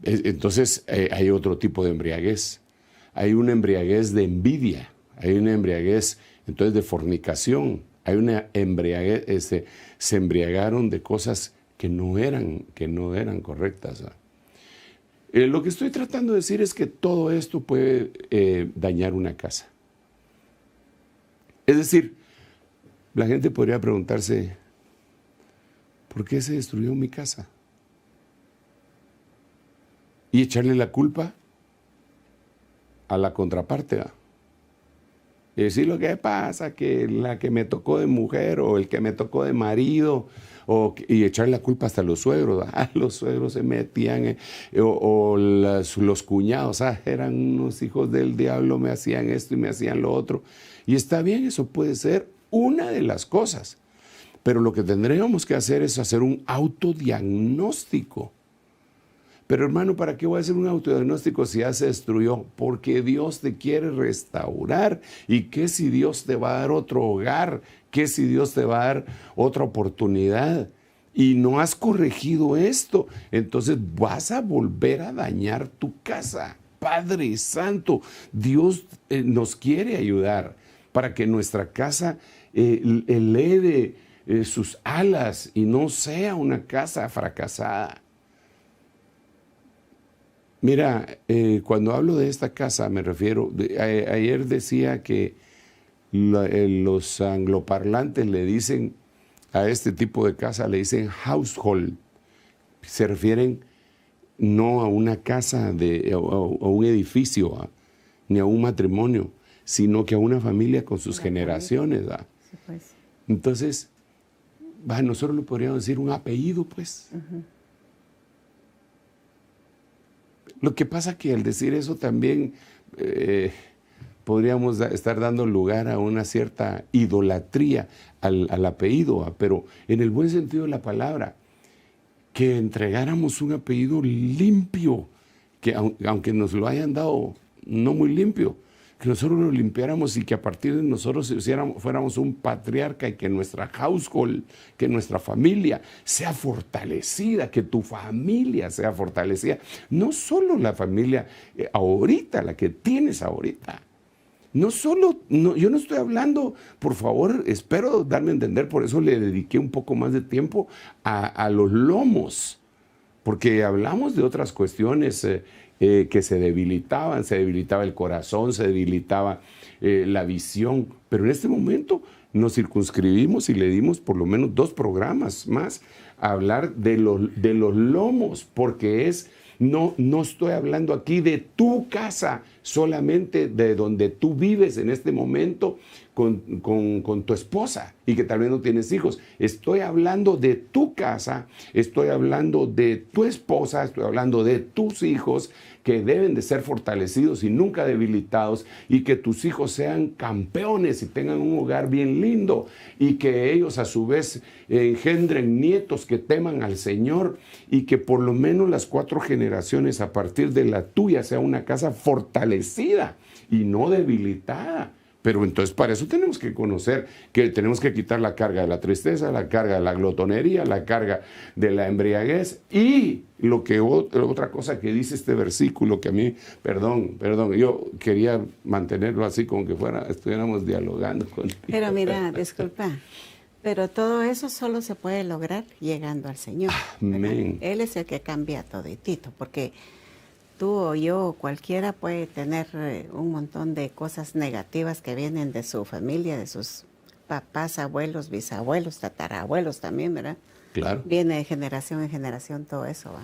Entonces hay otro tipo de embriaguez. Hay una embriaguez de envidia, hay una embriaguez entonces de fornicación, hay una embriaguez, se embriagaron de cosas que no eran correctas. Lo que estoy tratando de decir es que todo esto puede dañar una casa. Es decir, la gente podría preguntarse, ¿por qué se destruyó mi casa? Y echarle la culpa a la contraparte, ¿va? Y decir lo que pasa, que la que me tocó de mujer o el que me tocó de marido, y echarle la culpa hasta a los suegros. Los suegros se metían, los cuñados, eran unos hijos del diablo, me hacían esto y me hacían lo otro. Y está bien, eso puede ser una de las cosas. Pero lo que tendríamos que hacer es hacer un autodiagnóstico. Pero hermano, ¿para qué voy a hacer un autodiagnóstico si ya se destruyó? Porque Dios te quiere restaurar. ¿Y qué si Dios te va a dar otro hogar? ¿Qué si Dios te va a dar otra oportunidad? Y no has corregido esto, entonces vas a volver a dañar tu casa. Padre Santo, Dios nos quiere ayudar para que nuestra casa eleve sus alas y no sea una casa fracasada. Mira, cuando hablo de esta casa me refiero, ayer decía que los angloparlantes le dicen a este tipo de casa, le dicen household. Se refieren no a una casa, a un edificio, ni a un matrimonio, sino que a una familia con sus generaciones. Sí, pues. Entonces, nosotros le podríamos decir un apellido, pues. Lo que pasa que al decir eso también podríamos estar dando lugar a una cierta idolatría al apellido, pero en el buen sentido de la palabra, que entregáramos un apellido limpio, que aunque nos lo hayan dado no muy limpio, que nosotros lo limpiáramos y que a partir de nosotros fuéramos un patriarca y que nuestra household, que nuestra familia sea fortalecida, que tu familia sea fortalecida. No solo la familia ahorita, la que tienes ahorita. Yo no estoy hablando, por favor, espero darme a entender, por eso le dediqué un poco más de tiempo a los lomos, porque hablamos de otras cuestiones que se debilitaba el corazón, se debilitaba la visión, pero en este momento nos circunscribimos y le dimos por lo menos 2 programas más a hablar de los lomos, porque no estoy hablando aquí de tu casa, solamente de donde tú vives en este momento con tu esposa y que tal vez no tienes hijos. Estoy hablando de tu casa, estoy hablando de tu esposa, estoy hablando de tus hijos que deben de ser fortalecidos y nunca debilitados, y que tus hijos sean campeones y tengan un hogar bien lindo, y que ellos a su vez engendren nietos que teman al Señor, y que por lo menos las 4 generaciones a partir de la tuya sea una casa fortalecida y no debilitada. Pero entonces para eso tenemos que conocer que tenemos que quitar la carga de la tristeza, la carga de la glotonería, la carga de la embriaguez, y otra cosa que dice este versículo que a mí, perdón, yo quería mantenerlo así como que estuviéramos dialogando contigo. Pero mira, disculpa, pero todo eso solo se puede lograr llegando al Señor. Amén. Él es el que cambia toditito, porque tú o yo, cualquiera puede tener un montón de cosas negativas que vienen de su familia, de sus papás, abuelos, bisabuelos, tatarabuelos también, ¿verdad? Claro. Viene de generación en generación todo eso, ¿va?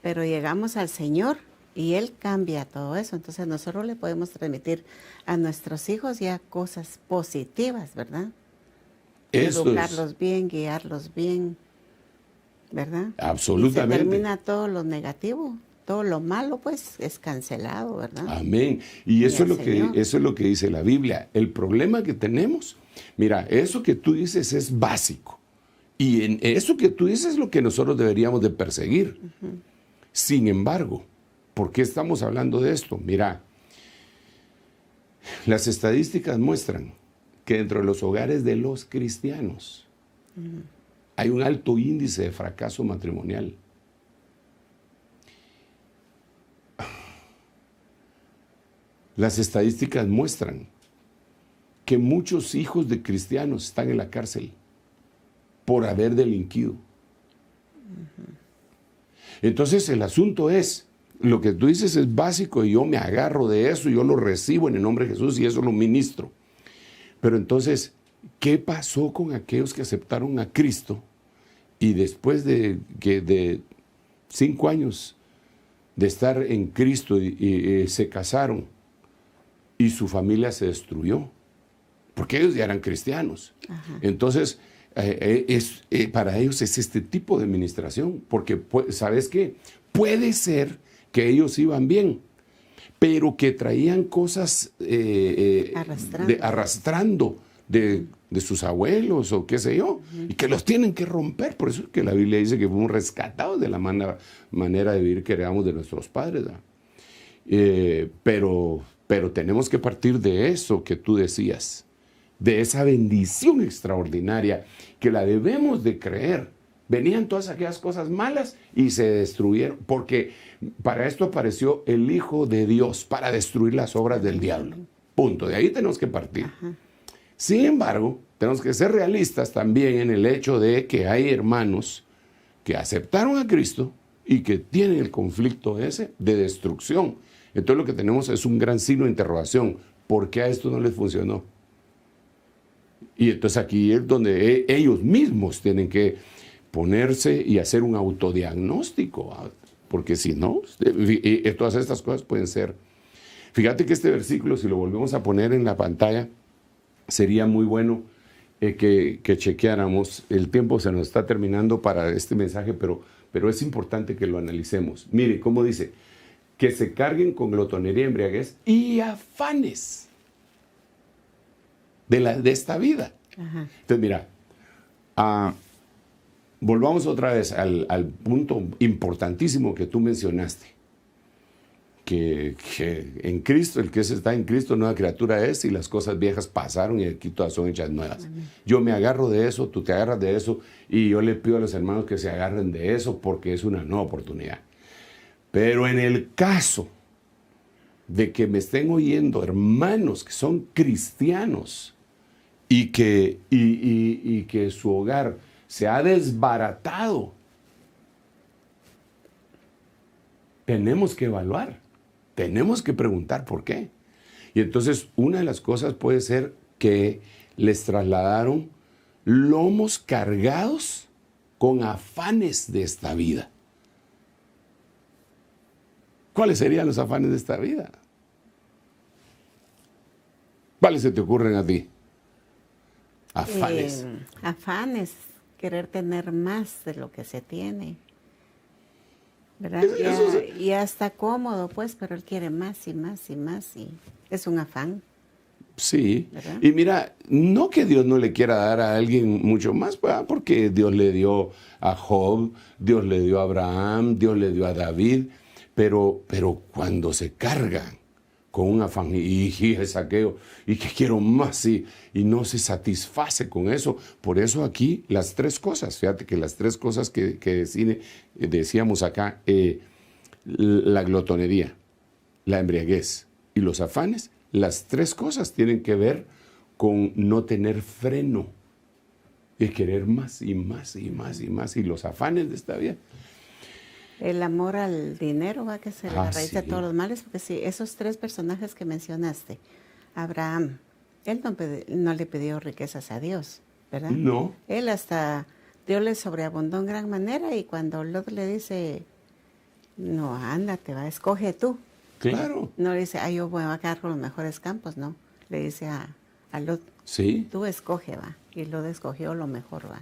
Pero llegamos al Señor y Él cambia todo eso. Entonces nosotros le podemos transmitir a nuestros hijos ya cosas positivas, ¿verdad? Educarlos bien, guiarlos bien, ¿verdad? Absolutamente. Y se termina todo lo negativo. Todo lo malo, pues, es cancelado, ¿verdad? Amén. Y eso es lo que dice la Biblia. El problema que tenemos, mira, eso que tú dices es básico. Y en eso que tú dices es lo que nosotros deberíamos de perseguir. Sin embargo, ¿por qué estamos hablando de esto? Mira, las estadísticas muestran que dentro de los hogares de los cristianos hay un alto índice de fracaso matrimonial. Las estadísticas muestran que muchos hijos de cristianos están en la cárcel por haber delinquido. Entonces el asunto es, lo que tú dices es básico y yo me agarro de eso, yo lo recibo en el nombre de Jesús y eso lo ministro. Pero entonces, ¿qué pasó con aquellos que aceptaron a Cristo y después de 5 años de estar en Cristo y se casaron? Y su familia se destruyó, porque ellos ya eran cristianos. Ajá. Entonces, para ellos es este tipo de administración, porque, ¿sabes qué? Puede ser que ellos iban bien, pero que traían cosas arrastrando de sus abuelos o qué sé yo, y que los tienen que romper. Por eso es que la Biblia dice que fuimos rescatados de la manera de vivir que heredamos de nuestros padres, ¿verdad? Pero tenemos que partir de eso que tú decías, de esa bendición extraordinaria que la debemos de creer. Venían todas aquellas cosas malas y se destruyeron, porque para esto apareció el Hijo de Dios, para destruir las obras del diablo. Punto. De ahí tenemos que partir. Ajá. Sin embargo, tenemos que ser realistas también en el hecho de que hay hermanos que aceptaron a Cristo y que tienen el conflicto ese de destrucción. Entonces lo que tenemos es un gran signo de interrogación. ¿Por qué a esto no les funcionó? Y entonces aquí es donde ellos mismos tienen que ponerse y hacer un autodiagnóstico, porque si no, todas estas cosas pueden ser. Fíjate que este versículo, si lo volvemos a poner en la pantalla, sería muy bueno que chequeáramos. El tiempo se nos está terminando para este mensaje, pero es importante que lo analicemos. Mire cómo dice: que se carguen con glotonería, embriaguez y afanes de esta vida. Ajá. Entonces, mira, volvamos otra vez al punto importantísimo que tú mencionaste, que en Cristo, el que está en Cristo, nueva criatura es, y las cosas viejas pasaron y aquí todas son hechas nuevas. Amén. Yo me agarro de eso, tú te agarras de eso, y yo le pido a los hermanos que se agarren de eso porque es una nueva oportunidad. Pero en el caso de que me estén oyendo hermanos que son cristianos y que su hogar se ha desbaratado, tenemos que evaluar, tenemos que preguntar por qué. Y entonces una de las cosas puede ser que les trasladaron lomos cargados con afanes de esta vida. ¿Cuáles serían los afanes de esta vida? ¿Cuáles se te ocurren a ti? Afanes. Afanes, querer tener más de lo que se tiene. ¿Verdad? Ya está cómodo, pues, pero él quiere más y más y más, y es un afán. Sí, ¿verdad? Y mira, no que Dios no le quiera dar a alguien mucho más, ¿verdad? Porque Dios le dio a Job, Dios le dio a Abraham, Dios le dio a David, pero cuando se cargan con un afán y el saqueo, y que quiero más, y no se satisface con eso. Por eso aquí las tres cosas, fíjate que las tres cosas que decíamos acá, la glotonería, la embriaguez y los afanes, las tres cosas tienen que ver con no tener freno y querer más y más y más y más, y los afanes de esta vida. El amor al dinero va que ser la raíz de sí. todos los males, porque sí, esos tres personajes que mencionaste, Abraham, él no le pidió riquezas a Dios, ¿verdad? No. Él hasta, Dios le sobreabundó en gran manera, y cuando Lot le dice, no, ándate, va, escoge tú. Claro. No le dice, yo voy a quedar con los mejores campos, no. Le dice a Lot, Sí. tú escoge, va. Y Lot escogió lo mejor, va.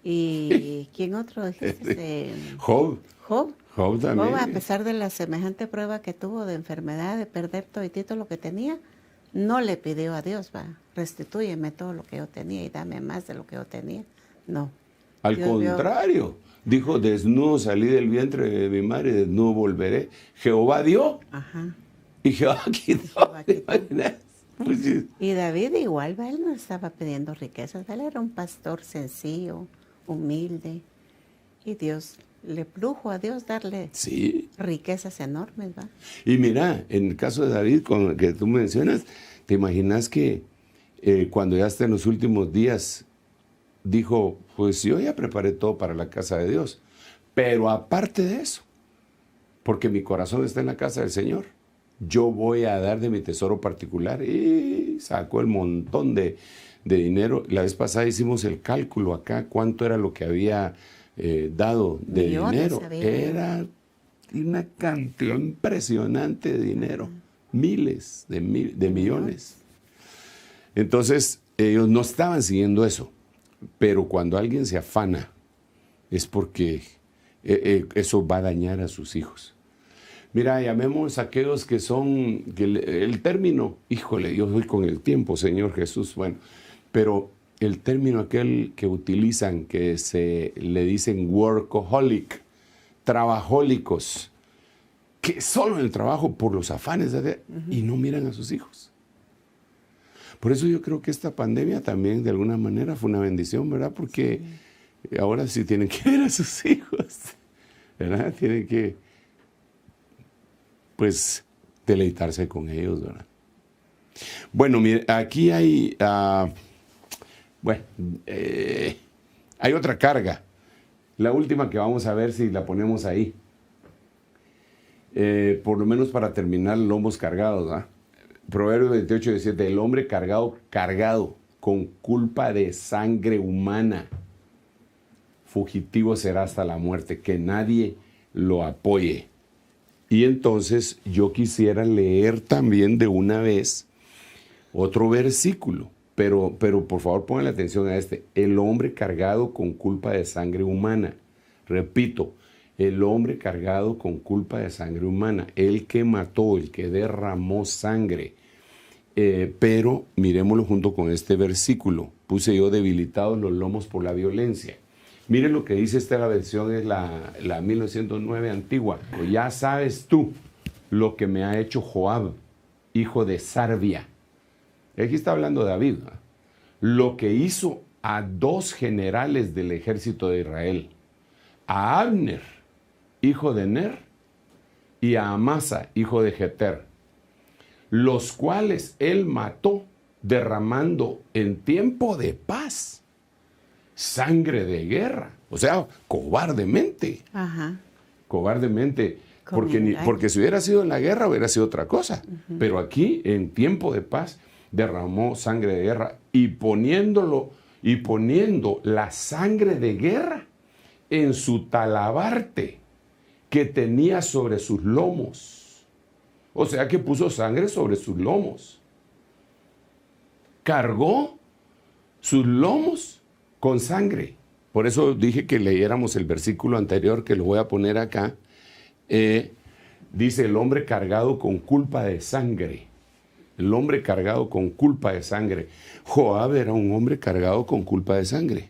¿Y quién otro dijiste? Job. Job. Job también. Job, a pesar de la semejante prueba que tuvo de enfermedad, de perder todo lo que tenía, no le pidió a Dios, va, restitúyeme todo lo que yo tenía y dame más de lo que yo tenía. No. Al Dios contrario, dijo, desnudo salí del vientre de mi madre, desnudo volveré. Jehová dio, Ajá. y Jehová quitó. Jehová quitó. Pues sí. Y David igual, va, él no estaba pidiendo riquezas, él era un pastor sencillo, humilde, y Dios le plujo a Dios darle Sí. riquezas enormes, va. Y mira, en el caso de David, con el que tú mencionas, ¿te imaginas que cuando ya está en los últimos días, dijo, pues yo ya preparé todo para la casa de Dios, pero aparte de eso, porque mi corazón está en la casa del Señor, yo voy a dar de mi tesoro particular, y sacó el montón de dinero. La vez pasada hicimos el cálculo acá, cuánto era lo que había dado de Millones dinero. había. Era una cantidad impresionante de dinero, miles de millones. Entonces, ellos no estaban siguiendo eso, pero cuando alguien se afana, es porque eso va a dañar a sus hijos. Mira, llamemos a aquellos que son, que el término, híjole, yo voy con el tiempo, Señor Jesús, bueno, pero el término aquel que utilizan, que se le dicen workaholic, trabajólicos, que solo en el trabajo por los afanes y no miran a sus hijos. Por eso yo creo que esta pandemia también de alguna manera fue una bendición, ¿verdad? Porque ahora sí tienen que ver a sus hijos, ¿verdad? Tienen que, pues, deleitarse con ellos, ¿verdad? Bueno, mire, aquí hay, hay otra carga. La última que vamos a ver si la ponemos ahí. Por lo menos para terminar, lomos cargados, ¿verdad? Proverbios 28, 17, el hombre cargado con culpa de sangre humana, fugitivo será hasta la muerte, que nadie lo apoye. Y entonces yo quisiera leer también de una vez otro versículo, pero por favor pongan atención a este, el hombre cargado con culpa de sangre humana. Repito, el hombre cargado con culpa de sangre humana, el que mató, el que derramó sangre. Pero miremoslo junto con este versículo. Puse yo debilitados los lomos por la violencia. Miren lo que dice esta versión, es la 1909 antigua. Pues ya sabes tú lo que me ha hecho Joab, hijo de Sarvia. Aquí está hablando David, ¿no? Lo que hizo a dos generales del ejército de Israel, a Abner, hijo de Ner, y a Amasa, hijo de Jeter, los cuales él mató derramando en tiempo de paz sangre de guerra, o sea, cobardemente. Ajá. Cobardemente, porque si hubiera sido en la guerra hubiera sido otra cosa, pero aquí en tiempo de paz derramó sangre de guerra y poniendo la sangre de guerra en su talabarte que tenía sobre sus lomos. O sea que puso sangre sobre sus lomos. cargó sus lomos con sangre. Por eso dije que leyéramos el versículo anterior, que lo voy a poner acá. Dice, el hombre cargado con culpa de sangre. El hombre cargado con culpa de sangre. Joab era un hombre cargado con culpa de sangre.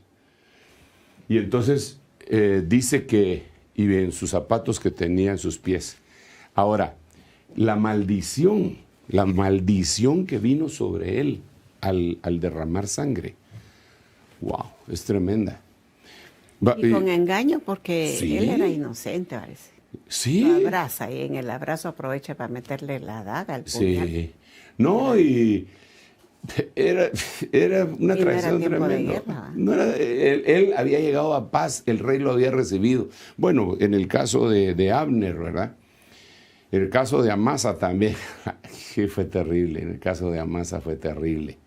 Y entonces dice que, y en sus zapatos que tenía en sus pies. Ahora, la maldición que vino sobre él al derramar sangre, wow, es tremenda. Y con engaño, porque sí, él era inocente, parece. Sí. Lo abraza y en el abrazo aprovecha para meterle la daga al puñal. Sí. No, y era una traición tremenda. No era, él había llegado a paz, el rey lo había recibido. Bueno, en el caso de Abner, ¿verdad? El caso de Amasa también, sí, fue terrible. En el caso de Amasa fue terrible.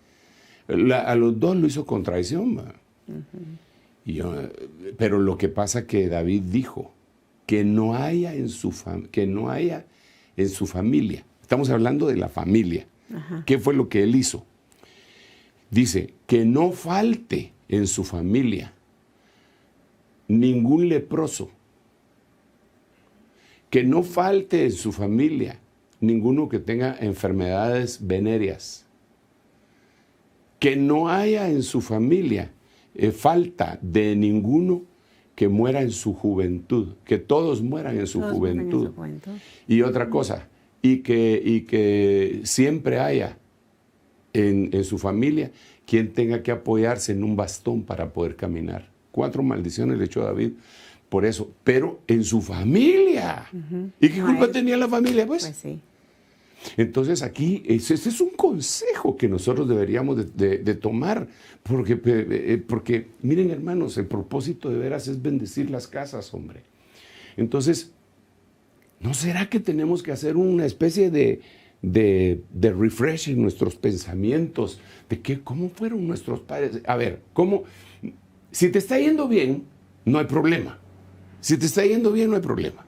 A los dos lo hizo con traición, ¿verdad? Pero lo que pasa que David dijo que no haya en su familia. Estamos hablando de la familia. Ajá. ¿Qué fue lo que él hizo? Dice, que no falte en su familia ningún leproso. Que no falte en su familia ninguno que tenga enfermedades venéreas. Que no haya en su familia falta de ninguno que muera en su juventud. Que todos mueran en su juventud. Y otra cosa, y que siempre haya en su familia quien tenga que apoyarse en un bastón para poder caminar. 4 maldiciones le echó David por eso, pero en su familia. ¿Y qué culpa tenía la familia? Pues sí. Entonces aquí, ese es un consejo que nosotros deberíamos de tomar, porque miren hermanos, el propósito de veras es bendecir las casas, hombre. Entonces, ¿no será que tenemos que hacer una especie de refresh en nuestros pensamientos? De cómo fueron nuestros padres. A ver, si te está yendo bien, no hay problema. Si te está yendo bien, no hay problema.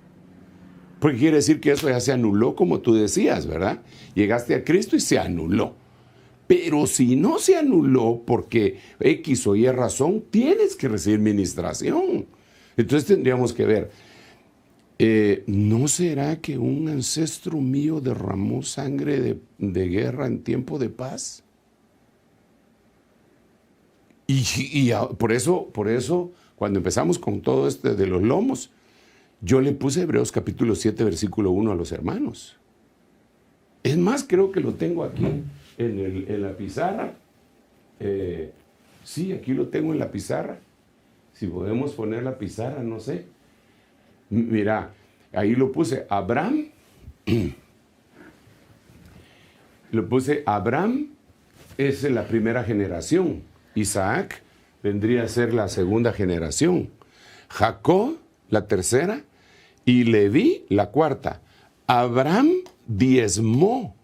Porque quiere decir que eso ya se anuló, como tú decías, ¿verdad? Llegaste a Cristo y se anuló. Pero si no se anuló porque X o Y razón, tienes que recibir ministración. Entonces tendríamos que ver, ¿no será que un ancestro mío derramó sangre de guerra en tiempo de paz? Y por eso, cuando empezamos con todo de los lomos, yo le puse Hebreos capítulo 7, versículo 1 a los hermanos. Es más, creo que lo tengo aquí en la pizarra. Sí, aquí lo tengo en la pizarra. Si podemos poner la pizarra, no sé. Mira, ahí lo puse. Abraham. Lo puse Abraham es la primera generación. Isaac vendría a ser la segunda generación. Jacob, la tercera. Y Leví, la cuarta. Abraham diezmó.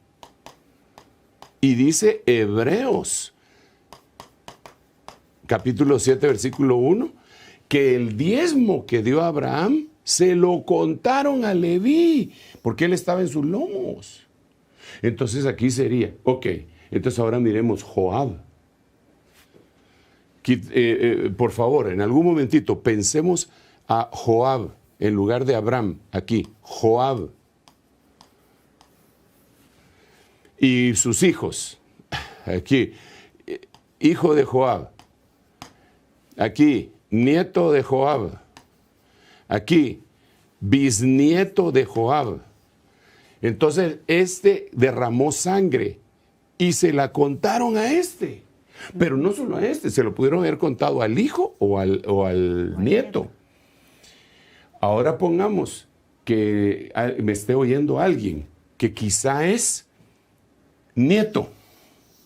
Y dice Hebreos, capítulo 7, versículo 1, que el diezmo que dio Abraham se lo contaron a Leví, porque él estaba en sus lomos. Entonces aquí sería, ok, entonces ahora miremos Joab. Por favor, en algún momentito pensemos a Joab en lugar de Abraham, aquí, Joab. Y sus hijos, aquí, hijo de Joab. Aquí, nieto de Joab. Aquí, bisnieto de Joab. Entonces, derramó sangre y se la contaron a este. Pero no solo a este, se lo pudieron haber contado al hijo o al nieto. Ahora pongamos que me esté oyendo alguien que quizá es nieto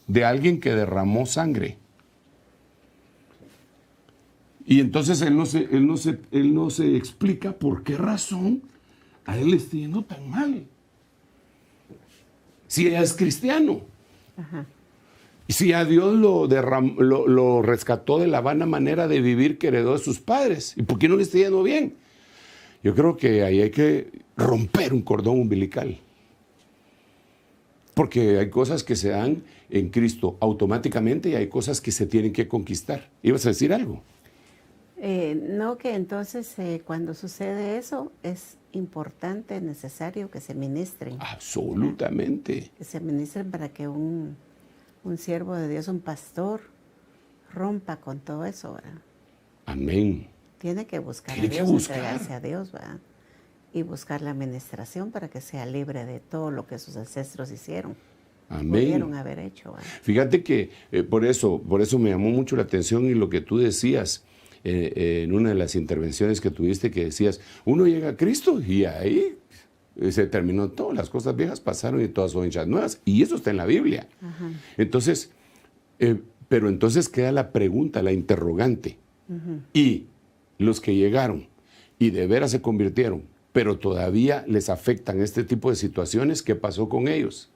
de alguien que derramó sangre. Y entonces él no se explica por qué razón a él le está yendo tan mal. Si ella es cristiano. Ajá. Y si a Dios lo rescató de la vana manera de vivir que heredó de sus padres. ¿Y por qué no le está yendo bien? Yo creo que ahí hay que romper un cordón umbilical. Porque hay cosas que se dan en Cristo automáticamente y hay cosas que se tienen que conquistar. ¿Ibas a decir algo? No, que entonces cuando sucede eso es importante, necesario que se ministren. Absolutamente. ¿Verdad? Que se ministren para que un siervo de Dios, un pastor, rompa con todo eso, ¿verdad? Amén. Tiene que buscar Tiene a Dios, que buscar. entregarse a Dios, ¿verdad? Y buscar la administración para que sea libre de todo lo que sus ancestros hicieron. Amén. Pudieron haber hecho, ¿verdad? Fíjate que por eso me llamó mucho la atención y lo que tú decías en una de las intervenciones que tuviste, que decías, uno llega a Cristo y ahí se terminó todo, las cosas viejas pasaron y todas son hechas nuevas. Y eso está en la Biblia. Ajá. Entonces, pero entonces queda la pregunta, la interrogante. Y los que llegaron y de veras se convirtieron, pero todavía les afectan este tipo de situaciones, ¿qué pasó con ellos?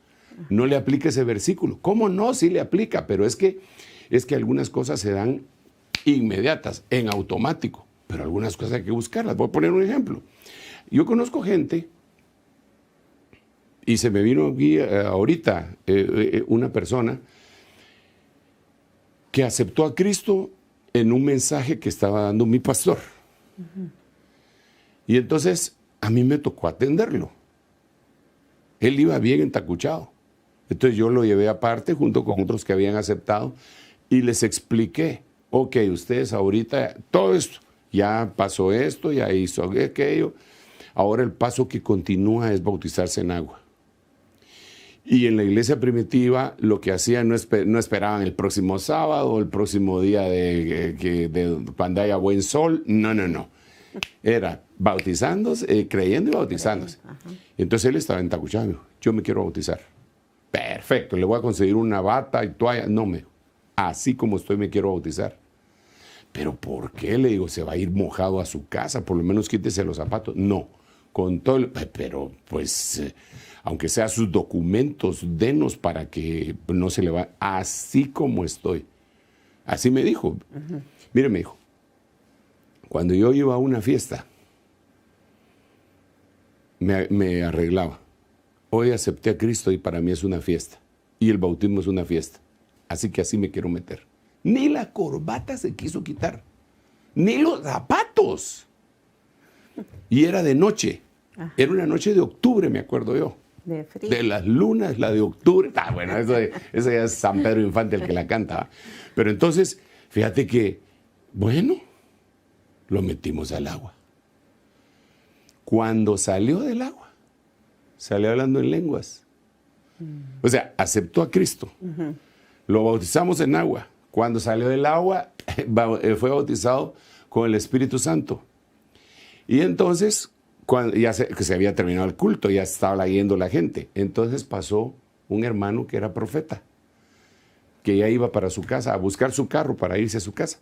No le aplica ese versículo. ¿Cómo no? Sí le aplica, pero es que algunas cosas se dan inmediatas, en automático, pero algunas cosas hay que buscarlas. Voy a poner un ejemplo. Yo conozco gente, y se me vino aquí ahorita una persona que aceptó a Cristo en un mensaje que estaba dando mi pastor. Y entonces a mí me tocó atenderlo. Él iba bien entacuchado. Entonces yo lo llevé aparte junto con otros que habían aceptado y les expliqué, ok, ustedes ahorita, todo esto, ya pasó esto, ya hizo aquello, ahora el paso que continúa es bautizarse en agua. Y en la iglesia primitiva lo que hacían no esperaban el próximo sábado, el próximo día de cuando haya buen sol, no. Era bautizándose, creyendo y bautizándose. Entonces él estaba entacuchado, me dijo, yo me quiero bautizar. Perfecto, le voy a conseguir una bata y toalla. No, me dijo, así como estoy me quiero bautizar. ¿Pero por qué? Le digo, se va a ir mojado a su casa, por lo menos quítese los zapatos. No, con todo pero pues, aunque sea sus documentos, denos para que no se le va, así como estoy. Así me dijo. Mire, me dijo, cuando yo iba a una fiesta, me arreglaba. Hoy acepté a Cristo y para mí es una fiesta. Y el bautismo es una fiesta. Así que así me quiero meter. Ni la corbata se quiso quitar. Ni los zapatos. Y era de noche. Era una noche de octubre, me acuerdo yo. De frío. De las lunas, la de octubre. Bueno, eso ya es San Pedro Infante el que la canta. Pero entonces, fíjate que, bueno, lo metimos al agua. Cuando salió del agua, salió hablando en lenguas. O sea, aceptó a Cristo. Lo bautizamos en agua. Cuando salió del agua, fue bautizado con el Espíritu Santo. Y entonces, cuando que se había terminado el culto, ya estaba yendo la gente. Entonces pasó un hermano que era profeta, que ya iba para su casa, a buscar su carro para irse a su casa.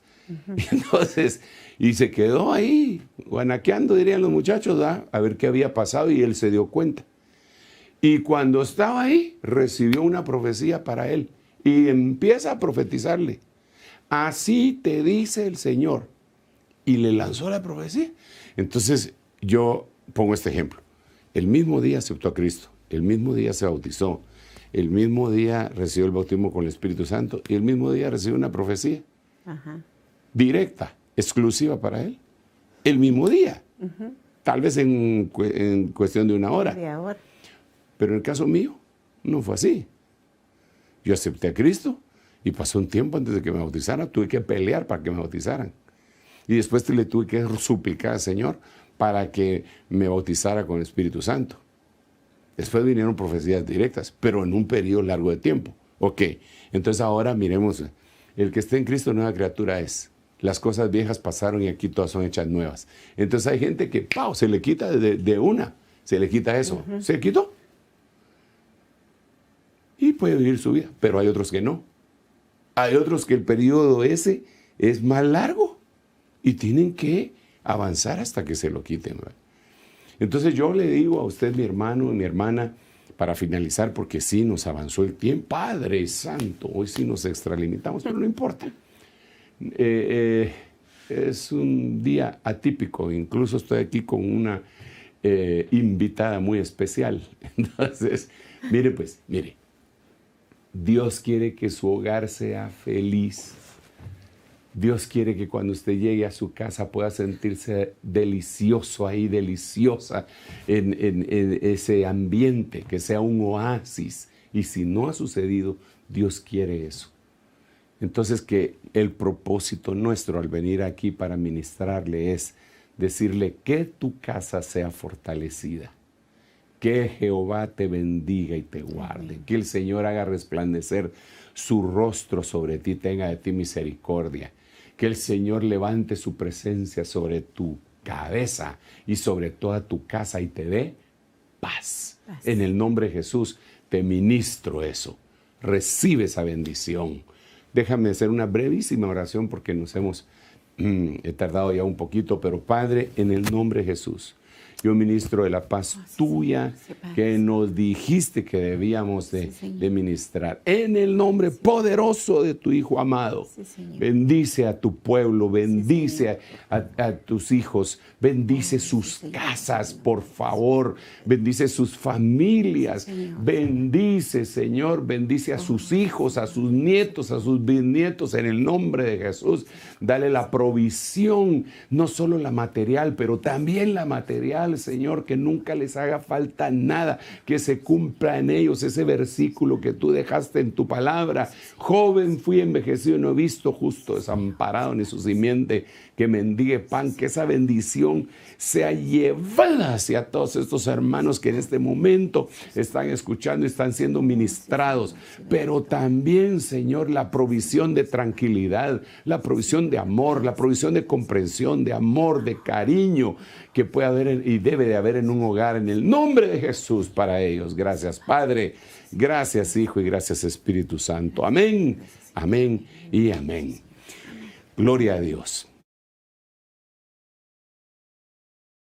Y entonces, y se quedó ahí, guanaqueando, dirían los muchachos, ¿verdad? A ver qué había pasado, y él se dio cuenta. Y cuando estaba ahí, recibió una profecía para él. Y empieza a profetizarle. Así te dice el Señor. Y le lanzó la profecía. Entonces, yo pongo este ejemplo. El mismo día aceptó a Cristo. El mismo día se bautizó. El mismo día recibió el bautismo con el Espíritu Santo. Y el mismo día recibió una profecía. Directa, exclusiva para él. El mismo día. Tal vez en cuestión de una hora. Pero en el caso mío, no fue así. Yo acepté a Cristo y pasó un tiempo antes de que me bautizara. Tuve que pelear para que me bautizaran. Y después le tuve que suplicar al Señor para que me bautizara con el Espíritu Santo. Después vinieron profecías directas, pero en un periodo largo de tiempo. Ok, entonces ahora miremos. El que esté en Cristo, nueva criatura es. Las cosas viejas pasaron y aquí todas son hechas nuevas. Entonces hay gente que, ¡pau!, se le quita de una. Se le quita eso. ¿Se quitó? Y puede vivir su vida, pero hay otros que no. Hay otros que el periodo ese es más largo y tienen que avanzar hasta que se lo quiten, ¿verdad? Entonces yo le digo a usted, mi hermano y mi hermana, para finalizar, porque sí nos avanzó el tiempo, Padre Santo, hoy sí nos extralimitamos, pero no importa. Es un día atípico, incluso estoy aquí con una invitada muy especial. Entonces, mire, Dios quiere que su hogar sea feliz. Dios quiere que cuando usted llegue a su casa pueda sentirse delicioso ahí, deliciosa en ese ambiente, que sea un oasis. Y si no ha sucedido, Dios quiere eso. Entonces, que el propósito nuestro al venir aquí para ministrarle es decirle que tu casa sea fortalecida, que Jehová te bendiga y te guarde, que el Señor haga resplandecer su rostro sobre ti, tenga de ti misericordia, que el Señor levante su presencia sobre tu cabeza y sobre toda tu casa y te dé paz. En el nombre de Jesús te ministro eso. Recibe esa bendición. Déjame hacer una brevísima oración porque nos hemos tardado ya un poquito, pero Padre, en el nombre de Jesús, yo ministro de la paz tuya que nos dijiste que debíamos de ministrar. En el nombre poderoso de tu Hijo amado, bendice a tu pueblo, bendice a tus hijos, bendice sus casas, por favor, bendice sus familias, bendice, Señor, bendice a sus hijos, a sus nietos, a sus bisnietos, en el nombre de Jesús. Dale la provisión, no solo la material, pero también la material, Señor, que nunca les haga falta nada, que se cumpla en ellos ese versículo que tú dejaste en tu palabra. Joven fui, envejecido, no he visto justo desamparado ni su simiente que mendigue pan. Que esa bendición sea llevada hacia todos estos hermanos que en este momento están escuchando y están siendo ministrados, pero también, Señor, la provisión de tranquilidad, la provisión de amor, la provisión de comprensión, de amor, de cariño que puede haber y debe de haber en un hogar, en el nombre de Jesús para ellos. Gracias, Padre, gracias, Hijo, y gracias, Espíritu Santo. Amén, amén y amén. Gloria a Dios.